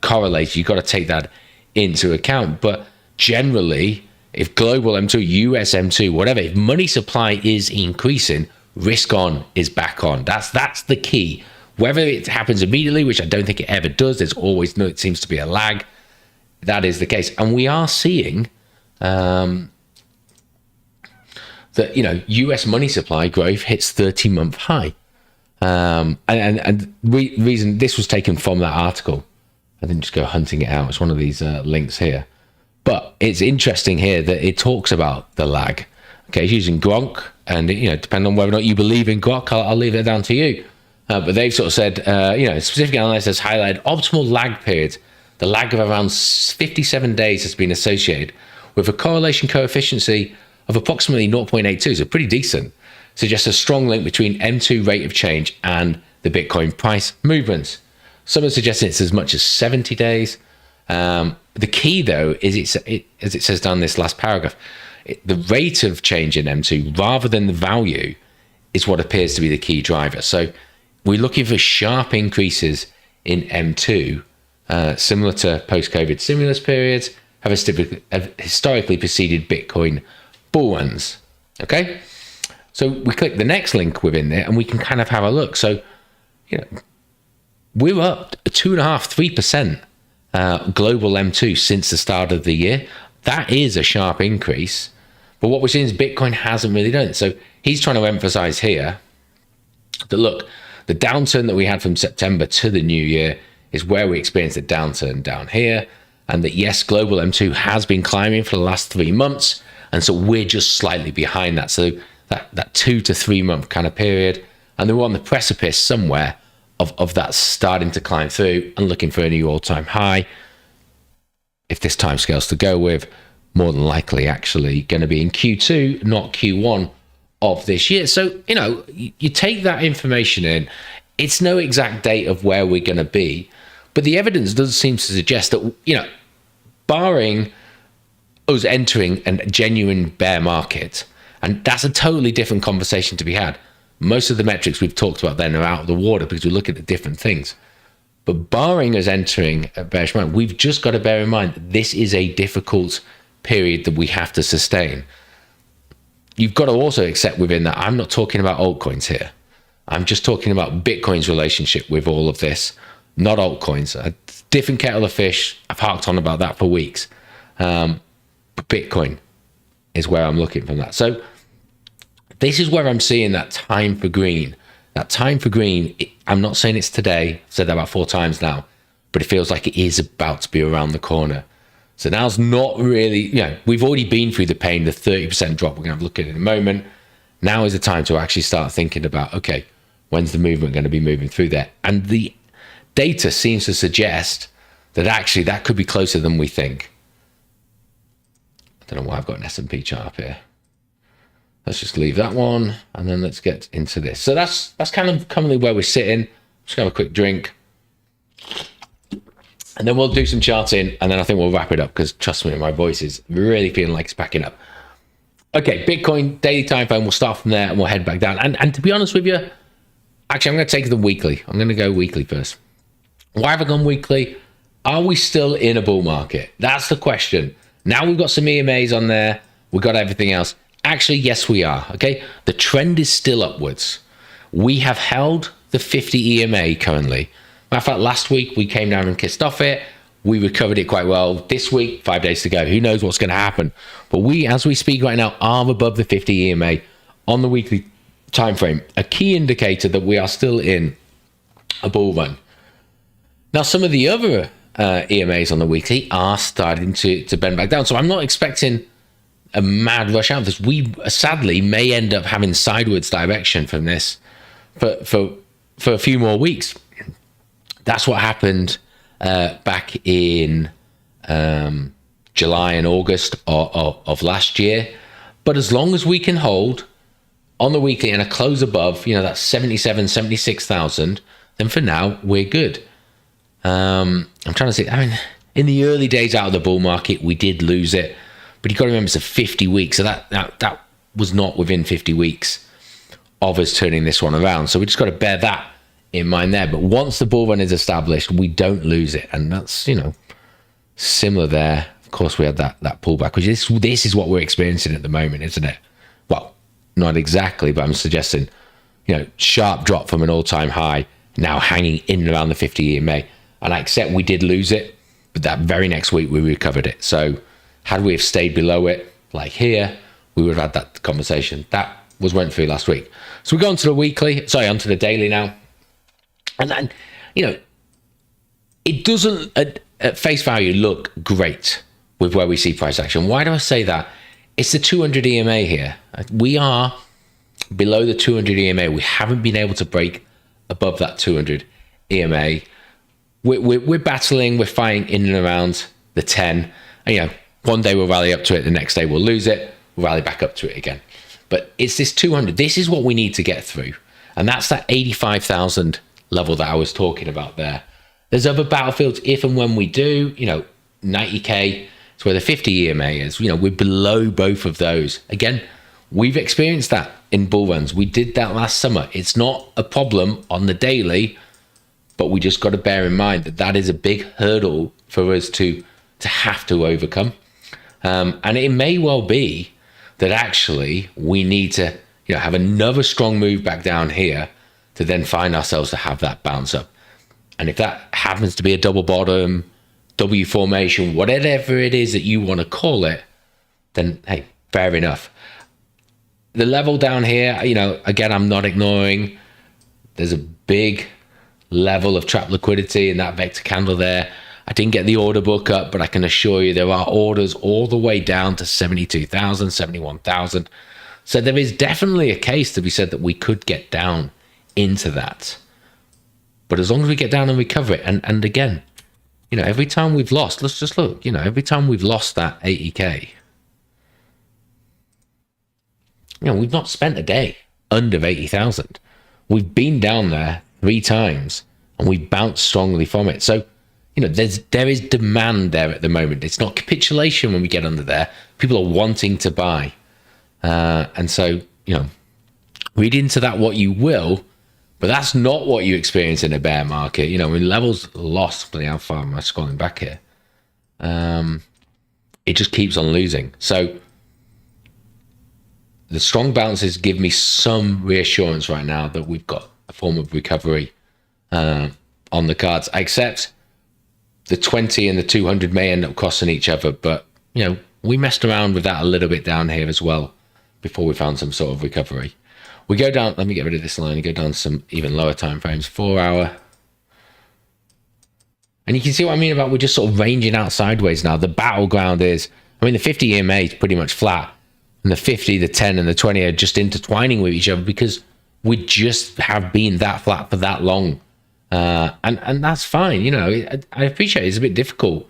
correlated. You've got to take that into account. But generally, if global M2, US M2, whatever, if money supply is increasing, risk on is back on. That's the key. Whether it happens immediately, which I don't think it ever does, it seems to be a lag. That is the case. And we are seeing the that, US money supply growth hits 30-month high. Reason this was taken from that article. I didn't just go hunting it out. It's one of these links here. But it's interesting here that it talks about the lag. Okay, it's using Gronk, and depending on whether or not you believe in Gronk, I'll leave it down to you. But they've sort of said, specific analysis has highlighted optimal lag periods. The lag of around 57 days has been associated with a correlation coefficient of approximately 0.82, so pretty decent. Suggests a strong link between M2 rate of change and the Bitcoin price movements. Some are suggesting it's as much as 70 days. The key, though, is as it says down this last paragraph, the rate of change in M2 rather than the value is what appears to be the key driver. So we're looking for sharp increases in M2, similar to post-COVID stimulus periods, have historically preceded Bitcoin bull runs. Okay, so we click the next link within there, and we can kind of have a look. So, we're up 2.5%, 3% global M2 since the start of the year. That is a sharp increase. But what we're seeing is Bitcoin hasn't really done it. So he's trying to emphasize here that, look, the downturn that we had from September to the new year is where we experienced a downturn down here. And that, yes, global M2 has been climbing for the last 3 months. And so we're just slightly behind that. So that 2 to 3 month kind of period. And then we're on the precipice somewhere of that starting to climb through and looking for a new all-time high. If this time scales to go with, more than likely actually going to be in Q2, not Q1 of this year. So, you take that information in, it's no exact date of where we're going to be, but the evidence does seem to suggest that, barring us entering a genuine bear market, and that's a totally different conversation to be had. Most of the metrics we've talked about then are out of the water because we look at the different things. But barring us entering a bearish market, we've just got to bear in mind that this is a difficult period that we have to sustain. You've got to also accept within that, I'm not talking about altcoins here. I'm just talking about Bitcoin's relationship with all of this, not altcoins. A different kettle of fish. I've harked on about that for weeks. But Bitcoin is where I'm looking from that. So this is where I'm seeing that time for green. That time for green, I'm not saying it's today. I've said that about 4 times now, but it feels like it is about to be around the corner. So now's not really, we've already been through the pain, the 30% drop. We're going to have a look at it in a moment. Now is the time to actually start thinking about, okay, when's the movement going to be moving through there? And the data seems to suggest that actually that could be closer than we think. I don't know why I've got an S&P chart up here. Let's just leave that one, and then let's get into this. So that's kind of commonly where we're sitting. Just have a quick drink. And then we'll do some charting, and then I think we'll wrap it up because, trust me, my voice is really feeling like it's packing up. Okay, Bitcoin daily time frame. We'll start from there and we'll head back down. And to be honest with you, actually, I'm going to take the weekly. I'm going to go weekly first. Why have I gone weekly? Are we still in a bull market? That's the question. Now we've got some EMAs on there. We've got everything else. Actually, yes, we are. Okay, the trend is still upwards. We have held the 50 EMA currently. Matter of fact, last week we came down and kissed off it. We recovered it quite well. This week, 5 days to go. Who knows what's going to happen? But we, as we speak right now, are above the 50 EMA on the weekly time frame. A key indicator that we are still in a bull run. Now, some of the other EMAs on the weekly are starting to bend back down. So I'm not expecting a mad rush out of this. We sadly may end up having sideways direction from this for a few more weeks. That's what happened back in July and August of last year. But as long as we can hold on the weekly and a close above, that's 77, 76,000, then for now we're good. I'm trying to say, in the early days out of the bull market, we did lose it, but you got to remember it's a 50 weeks. So that was not within 50 weeks of us turning this one around. So we just got to bear that in mind there. But once the bull run is established, we don't lose it. And that's, similar there. Of course, we had that pullback, which this is what we're experiencing at the moment, isn't it? Well, not exactly, but I'm suggesting, sharp drop from an all-time high, now hanging in and around the 50 EMA. And I accept we did lose it, but that very next week we recovered it. So had we have stayed below it, like here, we would have had that conversation. That went through last week. So we go on to the weekly, onto the daily now. And then, it doesn't at face value look great with where we see price action. Why do I say that? It's the 200 EMA here. We are below the 200 EMA. We haven't been able to break above that 200 EMA. We're battling, we're fighting in and around the 10. And, one day we'll rally up to it, the next day we'll lose it, we'll rally back up to it again. But it's this 200. This is what we need to get through. And that's that 85,000 level that I was talking about there. There's other battlefields if and when we do, 90K. It's where the 50 EMA is. We're below both of those. Again, we've experienced that in bull runs. We did that last summer. It's not a problem on the daily, but we just got to bear in mind that that is a big hurdle for us to have to overcome. And it may well be that actually we need to have another strong move back down here to then find ourselves to have that bounce up. And if that happens to be a double bottom, W formation, whatever it is that you want to call it, then hey, fair enough. The level down here, again, I'm not ignoring. There's a big level of trap liquidity in that vector candle there. I didn't get the order book up, but I can assure you there are orders all the way down to 72,000, 71,000. So there is definitely a case to be said that we could get down into that. But as long as we get down and recover it, and again, every time we've lost, let's just look, every time we've lost that 80K, we've not spent a day under 80,000. We've been down there 3 times and we've bounced strongly from it. So, there is demand there at the moment. It's not capitulation when we get under there. People are wanting to buy. And so, read into that what you will, but that's not what you experience in a bear market. When levels lost, how far am I scrolling back here? It just keeps on losing. So the strong bounces give me some reassurance right now that we've got a form of recovery on the cards. I accept the 20 and the 200 may end up crossing each other, but we messed around with that a little bit down here as well before we found some sort of recovery. We go down, let me get rid of this line and go down to some even lower time frames, 4 hour. And you can see what I mean about we're just sort of ranging out sideways now. The battleground is, the 50 EMA is pretty much flat, and the 50, the 10 and the 20 are just intertwining with each other because we just have been that flat for that long. And that's fine. I appreciate it's a bit difficult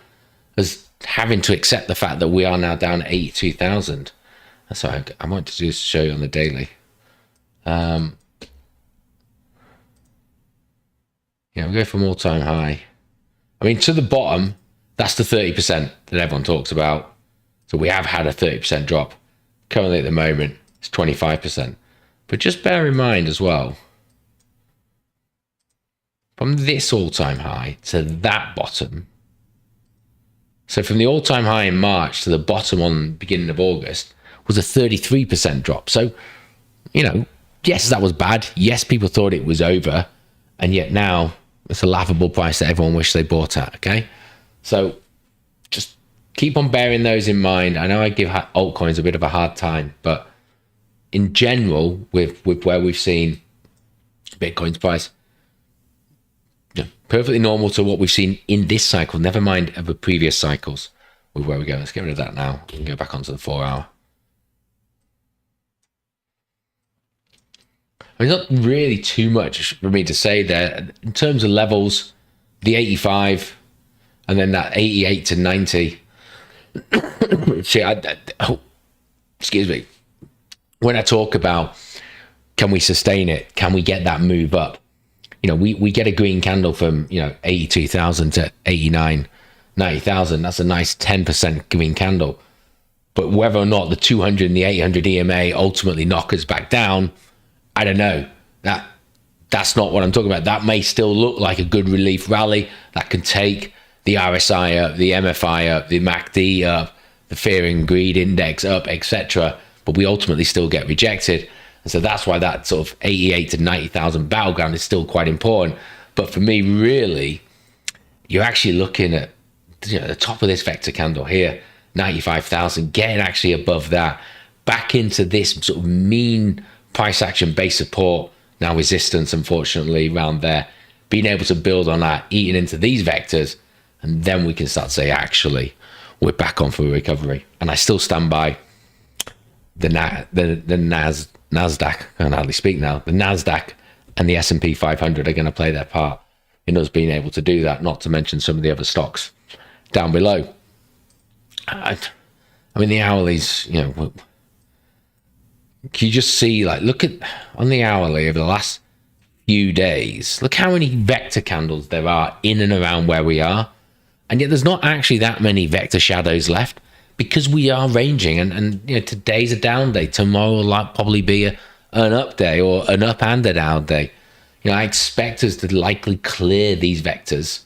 as having to accept the fact that we are now down at 82,000. That's why I wanted to just show you on the daily. We go from all-time high. To the bottom, that's the 30% that everyone talks about. So we have had a 30% drop. Currently at the moment, it's 25%. But just bear in mind as well, from this all-time high to that bottom, so from the all-time high in March to the bottom on beginning of August was a 33% drop. So, yes, that was bad. Yes, people thought it was over. And yet now it's a laughable price that everyone wished they bought at, okay? So just keep on bearing those in mind. I know I give altcoins a bit of a hard time, but in general, with where we've seen Bitcoin's price, perfectly normal to what we've seen in this cycle, never mind of the previous cycles with where we go. Let's get rid of that now. We can go back onto the 4 hour. It's not really too much for me to say there. In terms of levels, the 85 and then that 88 to 90. Excuse me. When I talk about can we sustain it, can we get that move up? We get a green candle from 82,000 to 89, 90,000. That's a nice 10% green candle. But whether or not the 200 and the 800 EMA ultimately knock us back down, I don't know. That's not what I'm talking about. That may still look like a good relief rally that can take the RSI up, the MFI up, the MACD up, the fear and greed index up, etc. But we ultimately still get rejected. And so that's why that sort of 88 to 90,000 battleground is still quite important. But for me, really, you're actually looking at the top of this vector candle here, 95,000, getting actually above that. back into this sort of mean price action base support, now resistance, unfortunately, around there, being able to build on that, eating into these vectors, and then we can start to say, actually, we're back on for a recovery. And I still stand by the NASDAQ, I can hardly speak now, the NASDAQ and the S&P 500 are going to play their part in us being able to do that, not to mention some of the other stocks down below. I mean, the hourlies, you know, can you just see, like, look at on the hourly over the last few days, look how many vector candles there are in and around where we are. And yet there's not actually that many vector shadows left because we are ranging. And you know, today's a down day. Tomorrow will probably be an up day or an up and a down day. You know, I expect us to likely clear these vectors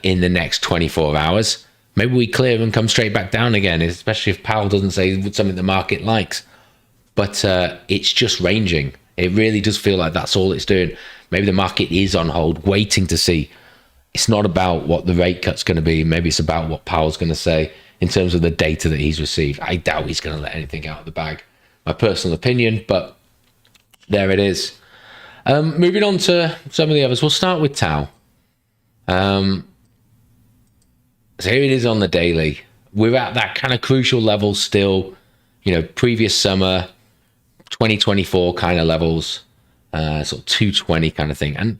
in the next 24 hours. Maybe we clear and come straight back down again, especially if Powell doesn't say something the market likes. But it's just ranging. It really does feel like that's all it's doing. Maybe the market is on hold, waiting to see. It's not about what the rate cut's going to be. Maybe it's about what Powell's going to say in terms of the data that he's received. I doubt he's going to let anything out of the bag. My personal opinion, but there it is. Moving on to some of the others. We'll start with Tau. So here it is on the daily. We're at that kind of crucial level still, you know, previous summer, 2024 kind of levels, sort of 220 kind of thing. And,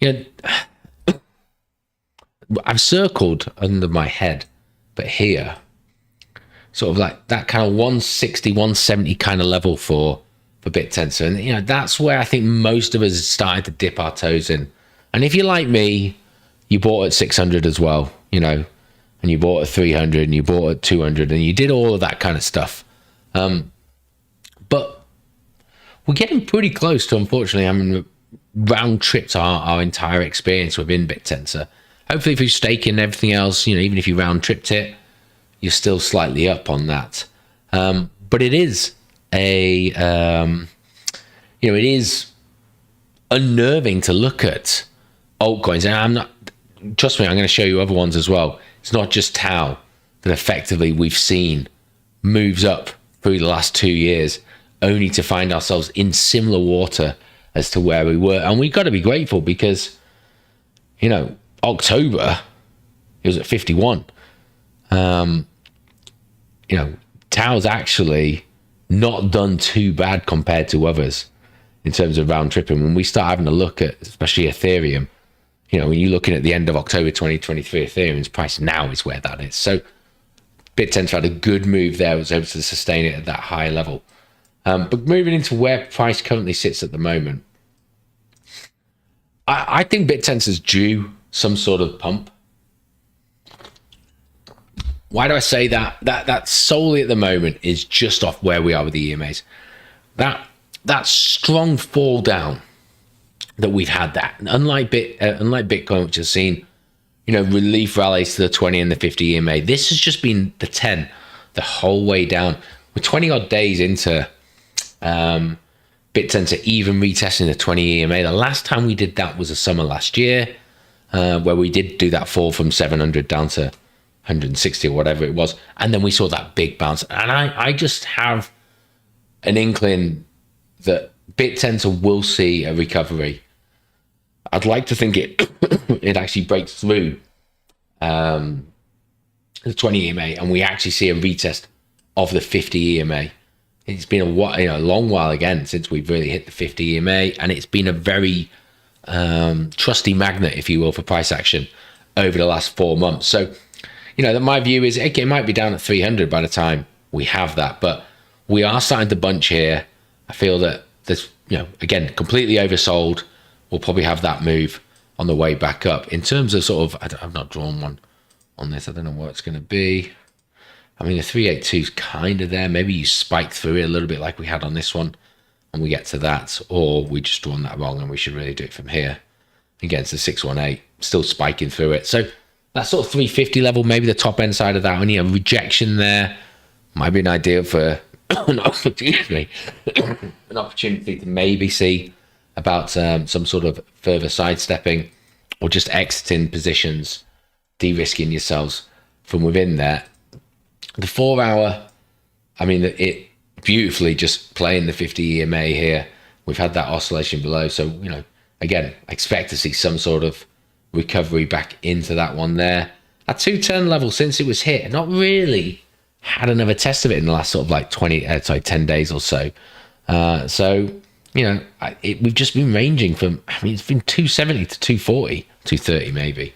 you know, I've circled under my head, but here, sort of like that kind of 160, 170 kind of level for BitTensor. And, you know, that's where I think most of us started to dip our toes in. And if you're like me, you bought at 600 as well, you know, and you bought at 300 and you bought at 200 and you did all of that kind of stuff. But we're getting pretty close to, unfortunately, having round tripped our entire experience within BitTensor. Hopefully, if you stake in everything else, you know, even if you round tripped it, you're still slightly up on that. But it is it is unnerving to look at altcoins. And trust me, I'm going to show you other ones as well. It's not just Tau that effectively we've seen moves up through the last 2 years, only to find ourselves in similar water as to where we were. And we've got to be grateful because, you know, October, it was at 51. You know, Tau's actually not done too bad compared to others in terms of round tripping. When we start having a look at, especially Ethereum, you know, when you're looking at the end of October 2023, Ethereum's price now is where that is. So BitTensor had a good move there, was able to sustain it at that high level. But moving into where price currently sits at the moment, I think BitTensor's due some sort of pump. Why do I say that? That solely at the moment is just off where we are with the EMAs. That strong fall down that we've had, that unlike Bitcoin, which has seen, you know, relief rallies to the 20 and the 50 EMA, this has just been the 10 the whole way down. We're 20 odd days into BitTensor even retesting the 20 EMA. The last time we did that was the summer last year, where we did do that fall from 700 down to 160 or whatever it was. And then we saw that big bounce. And I just have an inkling that BitTensor will see a recovery. I'd like to think it actually breaks through the 20 EMA and we actually see a retest of the 50 EMA. It's been a long while again since we've really hit the 50 EMA, and it's been a very trusty magnet, if you will, for price action over the last 4 months. So, you know, my view is, okay, it might be down at 300 by the time we have that, but we are starting to bunch here. I feel that there's, you know, again, completely oversold. We'll probably have that move on the way back up. In terms of sort of, I've not drawn one on this. I don't know what it's going to be. I mean, the 382 is kind of there. Maybe you spike through it a little bit like we had on this one and we get to that, or we just drawn that wrong and we should really do it from here. Again, it's the 618, still spiking through it. So that sort of 350 level, maybe the top end side of that, only a rejection there might be an idea for an opportunity to maybe see about some sort of further sidestepping or just exiting positions, de-risking yourselves from within there. The 4 hour, I mean, beautifully just playing the 50 EMA here. We've had that oscillation below. So, again, I expect to see some sort of recovery back into that one there. At 210 level, since it was hit, not really had another test of it in the last sort of like 10 days or so. We've just been ranging from, it's been 270 to 240, 230 maybe,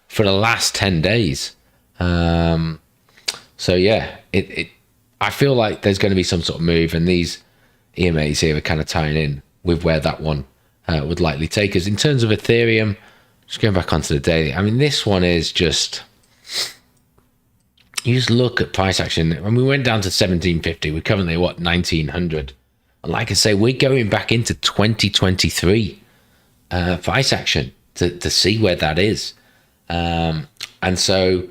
for the last 10 days. I feel like there's going to be some sort of move, and these EMAs here are kind of tying in with where that one would likely take us. In terms of Ethereum, just going back onto the daily, this one is just, you just look at price action. When we went down to 1750, we're currently 1900. And like I say, we're going back into 2023 price action to see where that is. And so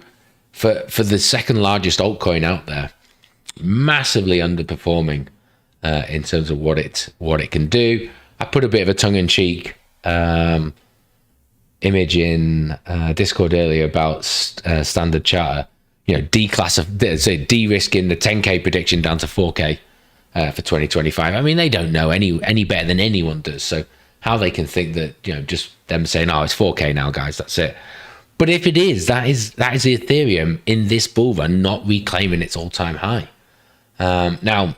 for the second largest altcoin out there, massively underperforming in terms of what it can do. I put a bit of a tongue-in-cheek image in Discord earlier about Standard Charter, de-risking the 10K prediction down to 4K for 2025. They don't know any better than anyone does. So how they can think that, just them saying, oh, it's 4K now, guys, that's it. But if it is, that is the Ethereum in this bull run not reclaiming its all-time high. Now,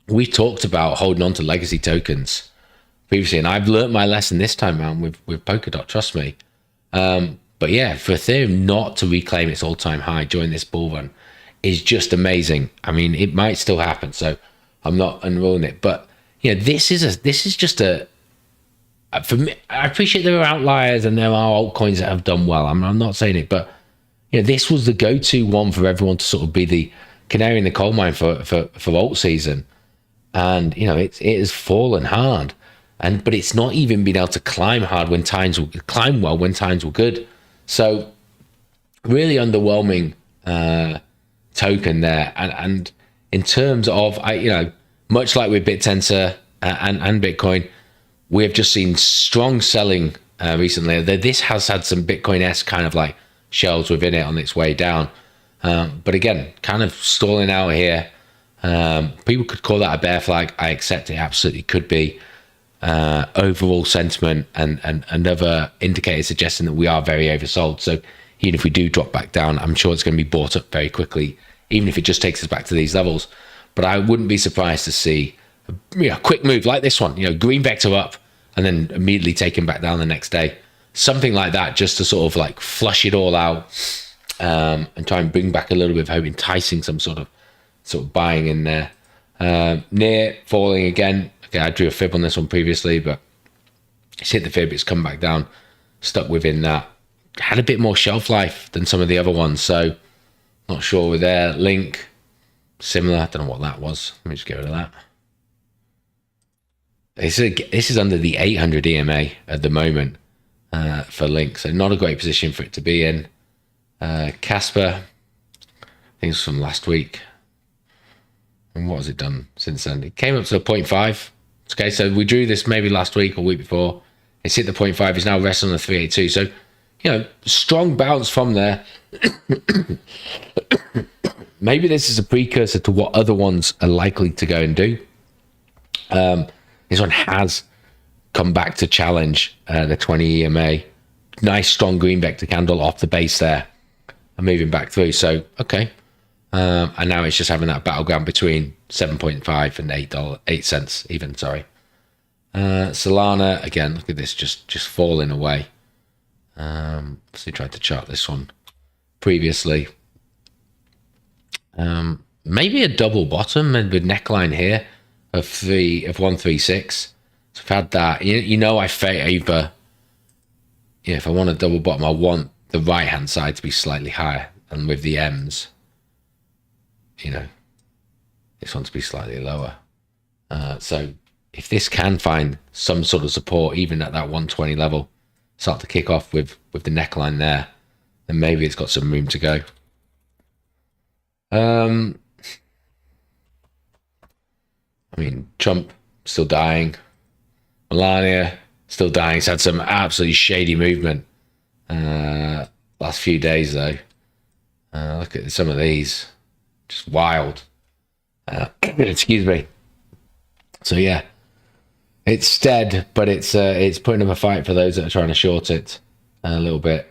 we've talked about holding on to legacy tokens previously, and I've learned my lesson this time around with Polkadot, trust me. But yeah, for Ethereum not to reclaim its all-time high during this bull run is just amazing. It might still happen, so I'm not unrolling it. But this is just for me. I appreciate there are outliers and there are altcoins that have done well. I'm not saying it, but this was the go-to one for everyone to sort of be the canary in the coal mine for alt season, and it has fallen hard, but it's not even been able to climb hard when times were good. So really underwhelming token there, and in terms of much like with BitTensor and Bitcoin, we have just seen strong selling recently. This has had some Bitcoin-esque kind of like shells within it on its way down. But again, kind of stalling out here. People could call that a bear flag. I accept it absolutely could be. Overall sentiment and other indicators suggesting that we are very oversold. So even if we do drop back down, I'm sure it's going to be bought up very quickly, even if it just takes us back to these levels. But I wouldn't be surprised to see a quick move like this one, green vector up and then immediately taken back down the next day. Something like that, just to sort of like flush it all out. And try and bring back a little bit of hope, enticing some sort of buying in there. Near falling again. Okay, I drew a fib on this one previously, but it's hit the fib, it's come back down, stuck within that. Had a bit more shelf life than some of the other ones, so not sure with there. Link, similar, I don't know what that was. Let me just get rid of that. This is under the 800 EMA at the moment for Link, so not a great position for it to be in. Casper, I think it's from last week. And what has it done since then? It came up to a 0.5. Okay, so we drew this maybe last week or week before. It's hit the 0.5. It's now resting on the 382. So, strong bounce from there. Maybe this is a precursor to what other ones are likely to go and do. This one has come back to challenge the 20 EMA. Nice strong green vector candle off the base there. And moving back through. So, okay. And now it's just having that battleground between 7.5 and $8 cents even, sorry. Solana, again, look at this, just falling away. So we tried to chart this one previously. Maybe a double bottom and with neckline here of 136. So I've had that. I favor, if I want a double bottom, I want the right hand side to be slightly higher, and with the M's, this one to be slightly lower. So if this can find some sort of support, even at that 120 level, start to kick off with the neckline there, then maybe it's got some room to go. Trump still dying. Melania still dying. It's had some absolutely shady movement last few days though. Look at some of these, just wild. Excuse me. So yeah, it's dead, but it's putting up a fight for those that are trying to short it a little bit.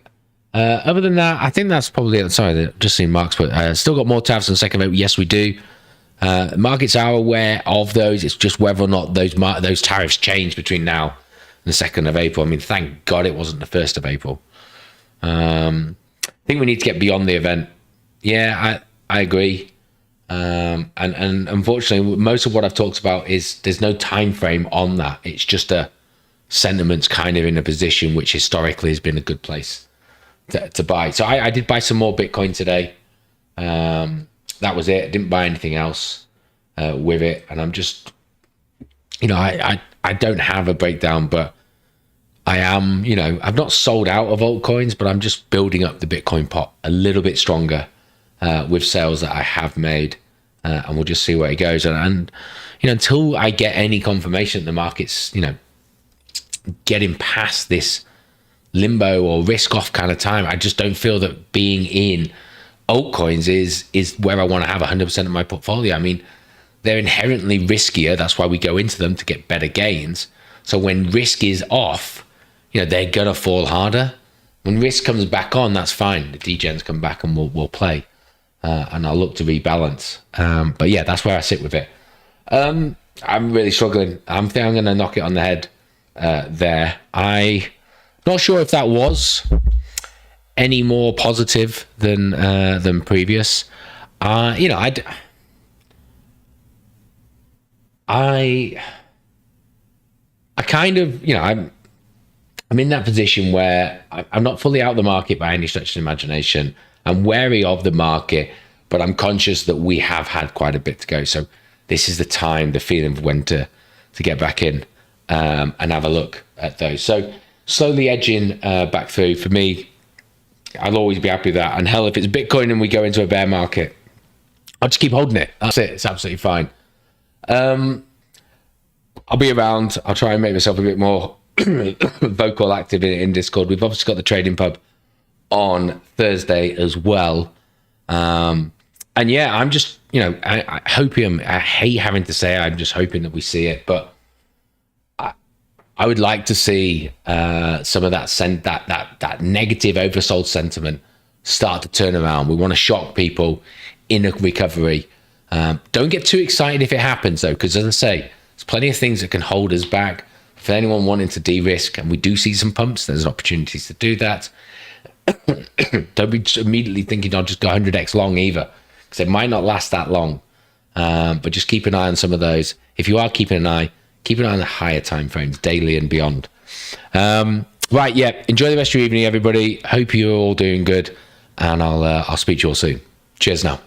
Other than that, I think that's probably it. Sorry, just seen Mark's put. Still got more tariffs on the second vote. Yes, we do. Markets are aware of those. It's just whether or not those tariffs change between now and the 2nd of April. I mean, thank God it wasn't the 1st of April. I think we need to get beyond the event. Yeah, I agree. And unfortunately, most of what I've talked about is there's no time frame on that. It's just a sentiment's kind of in a position which historically has been a good place to buy. So I did buy some more Bitcoin today. That was it. Didn't buy anything else with it. And I'm just, I don't have a breakdown, but I am, I've not sold out of altcoins, but I'm just building up the Bitcoin pot a little bit stronger with sales that I have made. And we'll just see where it goes. And until I get any confirmation that the market's, getting past this limbo or risk off kind of time, I just don't feel that being in altcoins is where I want to have 100% of my portfolio. I mean, they're inherently riskier. That's why we go into them, to get better gains. So when risk is off, they're gonna fall harder. When risk comes back on, that's fine. The degens come back and we'll play, and I'll look to rebalance. But yeah, that's where I sit with it. I'm really struggling. I think I'm gonna knock it on the head there. I'm not sure if that was any more positive than previous. I kind of, I'm in that position where I'm not fully out of the market by any stretch of the imagination. I'm wary of the market, but I'm conscious that we have had quite a bit to go. So this is the time, the feeling of when to get back in and have a look at those. So slowly edging back through. For me, I'll always be happy with that. And hell, if it's Bitcoin and we go into a bear market, I'll just keep holding it. That's it. It's absolutely fine. I'll be around. I'll try and make myself a bit more vocal, active in Discord. We've obviously got the trading pub on Thursday as well. And yeah, I'm just, I hate having to say, I'm just hoping that we see it, but I would like to see some of that negative oversold sentiment start to turn around. We want to shock people in a recovery. Don't get too excited if it happens though, because as I say, there's plenty of things that can hold us back. For anyone wanting to de-risk, and we do see some pumps, there's opportunities to do that. Don't be immediately thinking I'll just go 100x long either, because it might not last that long. But just keep an eye on some of those. If you are keeping an eye on the higher time frames, daily and beyond. Right, yeah. Enjoy the rest of your evening, everybody. Hope you're all doing good, and I'll speak to you all soon. Cheers now.